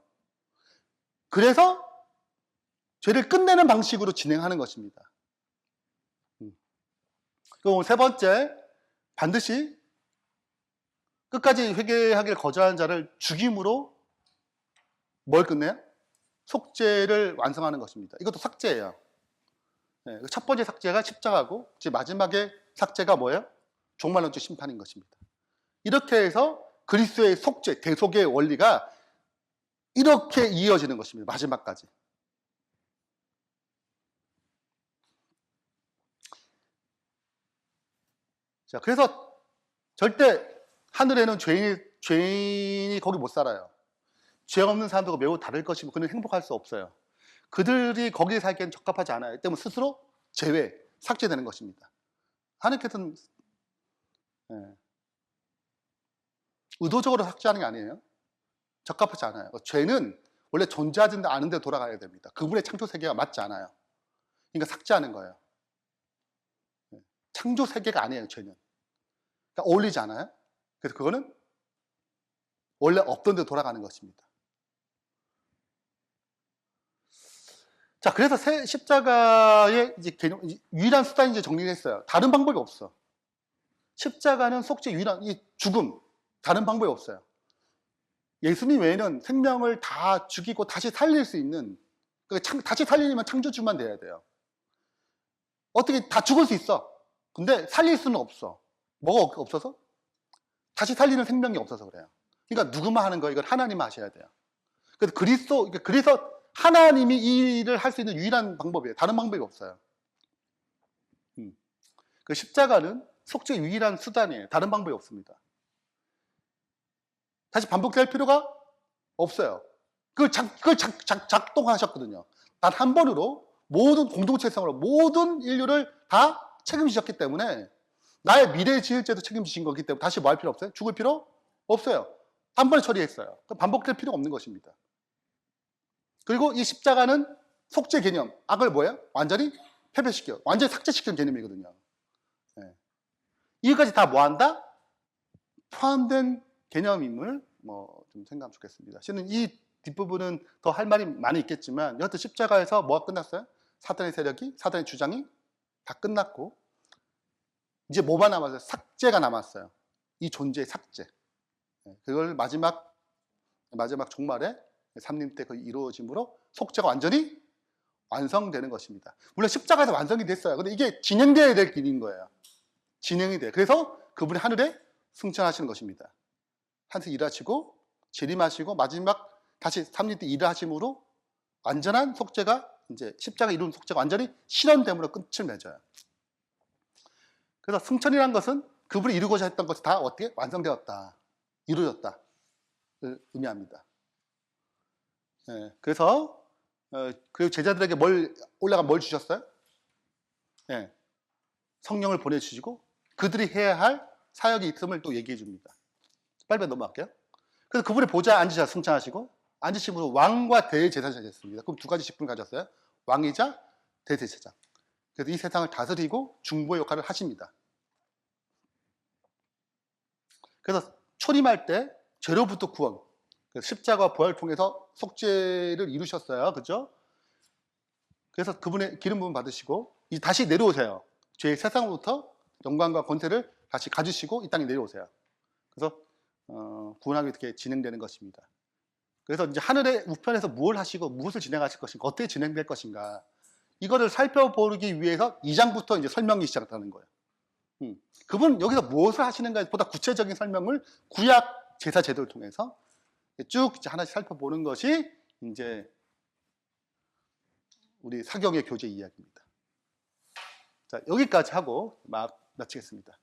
그래서 죄를 끝내는 방식으로 진행하는 것입니다. 그리고 세 번째, 반드시 끝까지 회개하기를 거절하는 자를 죽임으로 뭘 끝내요? 속죄를 완성하는 것입니다. 이것도 삭제예요. 네, 첫 번째 삭제가 십자가고 마지막에 삭제가 뭐예요? 종말론적 심판인 것입니다. 이렇게 해서 그리스도의 속죄, 대속의 원리가 이렇게 이어지는 것입니다. 마지막까지. 자, 그래서 절대 하늘에는 죄인이 거기 못 살아요. 죄 없는 사람들과 매우 다를 것이고 그는 행복할 수 없어요. 그들이 거기에 살기엔 적합하지 않아요. 때문에 스스로 제외, 삭제되는 것입니다. 하나님께서는 의도적으로 삭제하는 게 아니에요. 적합하지 않아요. 죄는 원래 존재하지 않은데 돌아가야 됩니다. 그분의 창조 세계가 맞지 않아요. 그러니까 삭제하는 거예요. 창조 세계가 아니에요, 죄는. 그러니까 어울리지 않아요. 그래서 그거는 원래 없던 데 돌아가는 것입니다. 자, 그래서 십자가의 이제 개념, 유일한 수단이 이제 정리됐어요. 다른 방법이 없어. 십자가는 속죄 유일한, 이 죽음, 다른 방법이 없어요. 예수님 외에는 생명을 다 죽이고 다시 살릴 수 있는, 다시 살리려면 창조주만 돼야 돼요. 어떻게 다 죽을 수 있어. 근데 살릴 수는 없어. 뭐가 없어서? 다시 살리는 생명이 없어서 그래요. 그러니까 누구만 하는 거예요? 이걸 하나님만 하셔야 돼요. 그래서 하나님이 이 일을 할 수 있는 유일한 방법이에요. 다른 방법이 없어요. 그 십자가는 속죄의 유일한 수단이에요. 다른 방법이 없습니다. 다시 반복될 필요가 없어요. 그걸 작동하셨거든요. 단 한 번으로 모든 공동체성으로 모든 인류를 다 책임지셨기 때문에 나의 미래 지을 죄도 책임지신 거기 때문에 다시 뭐 할 필요 없어요? 죽을 필요 없어요. 한 번에 처리했어요. 반복될 필요가 없는 것입니다. 그리고 이 십자가는 속죄 개념, 악을 뭐예요? 완전히 패배시켜, 완전히 삭제시키는 개념이거든요. 예. 이것까지 다 뭐한다? 포함된 개념임을 좀 생각하면 좋겠습니다. 실은 이 뒷부분은 더 할 말이 많이 있겠지만 여하튼 십자가에서 뭐가 끝났어요? 사탄의 세력이, 사탄의 주장이 다 끝났고 이제 뭐만 남았어요? 삭제가 남았어요. 이 존재의 삭제. 그걸 마지막 종말에 삼림 때 거의 이루어짐으로 속죄가 완전히 완성되는 것입니다. 물론 십자가에서 완성이 됐어요. 근데 이게 진행되어야 될 길인 거예요. 진행이 돼요. 그래서 그분이 하늘에 승천하시는 것입니다. 하늘에서 일하시고 재림하시고 마지막 다시 삼림 때 일을 하심으로 완전한 속죄가 이제 십자가 이룬 속죄가 완전히 실현됨으로 끝을 맺어요. 그래서 승천이란 것은 그분이 이루고자 했던 것이 다 어떻게 완성되었다, 이루어졌다 의미합니다. 예, 그래서 그 제자들에게 뭘 주셨어요? 예, 성령을 보내주시고 그들이 해야 할 사역이 있음을 또 얘기해 줍니다. 빨리 넘어갈게요. 그래서 그분의 보좌에 앉으셔서 승천하시고 앉으심으로 왕과 대제사장이 됐습니다. 그럼 두 가지 직분을 가졌어요. 왕이자 대제사장. 그래서 이 세상을 다스리고 중보의 역할을 하십니다. 그래서 초림할 때 죄로부터 구원, 십자가와 부활을 통해서 속죄를 이루셨어요. 그죠? 그래서 그분의 기름 부음 받으시고 다시 내려오세요. 죄의 세상으로부터 영광과 권세를 다시 가지시고 이 땅에 내려오세요. 그래서 구원하기 이렇게 진행되는 것입니다. 그래서 이제 하늘의 우편에서 무엇을 하시고 무엇을 진행하실 것인가, 어떻게 진행될 것인가, 이거를 살펴보기 위해서 2장부터 이제 설명이 시작하는 거예요. 그분 여기서 무엇을 하시는가에 보다 구체적인 설명을 구약 제사 제도를 통해서 쭉 이제 하나씩 살펴보는 것이 이제 우리 사경의 교제 이야기입니다. 자, 여기까지 하고 마치겠습니다.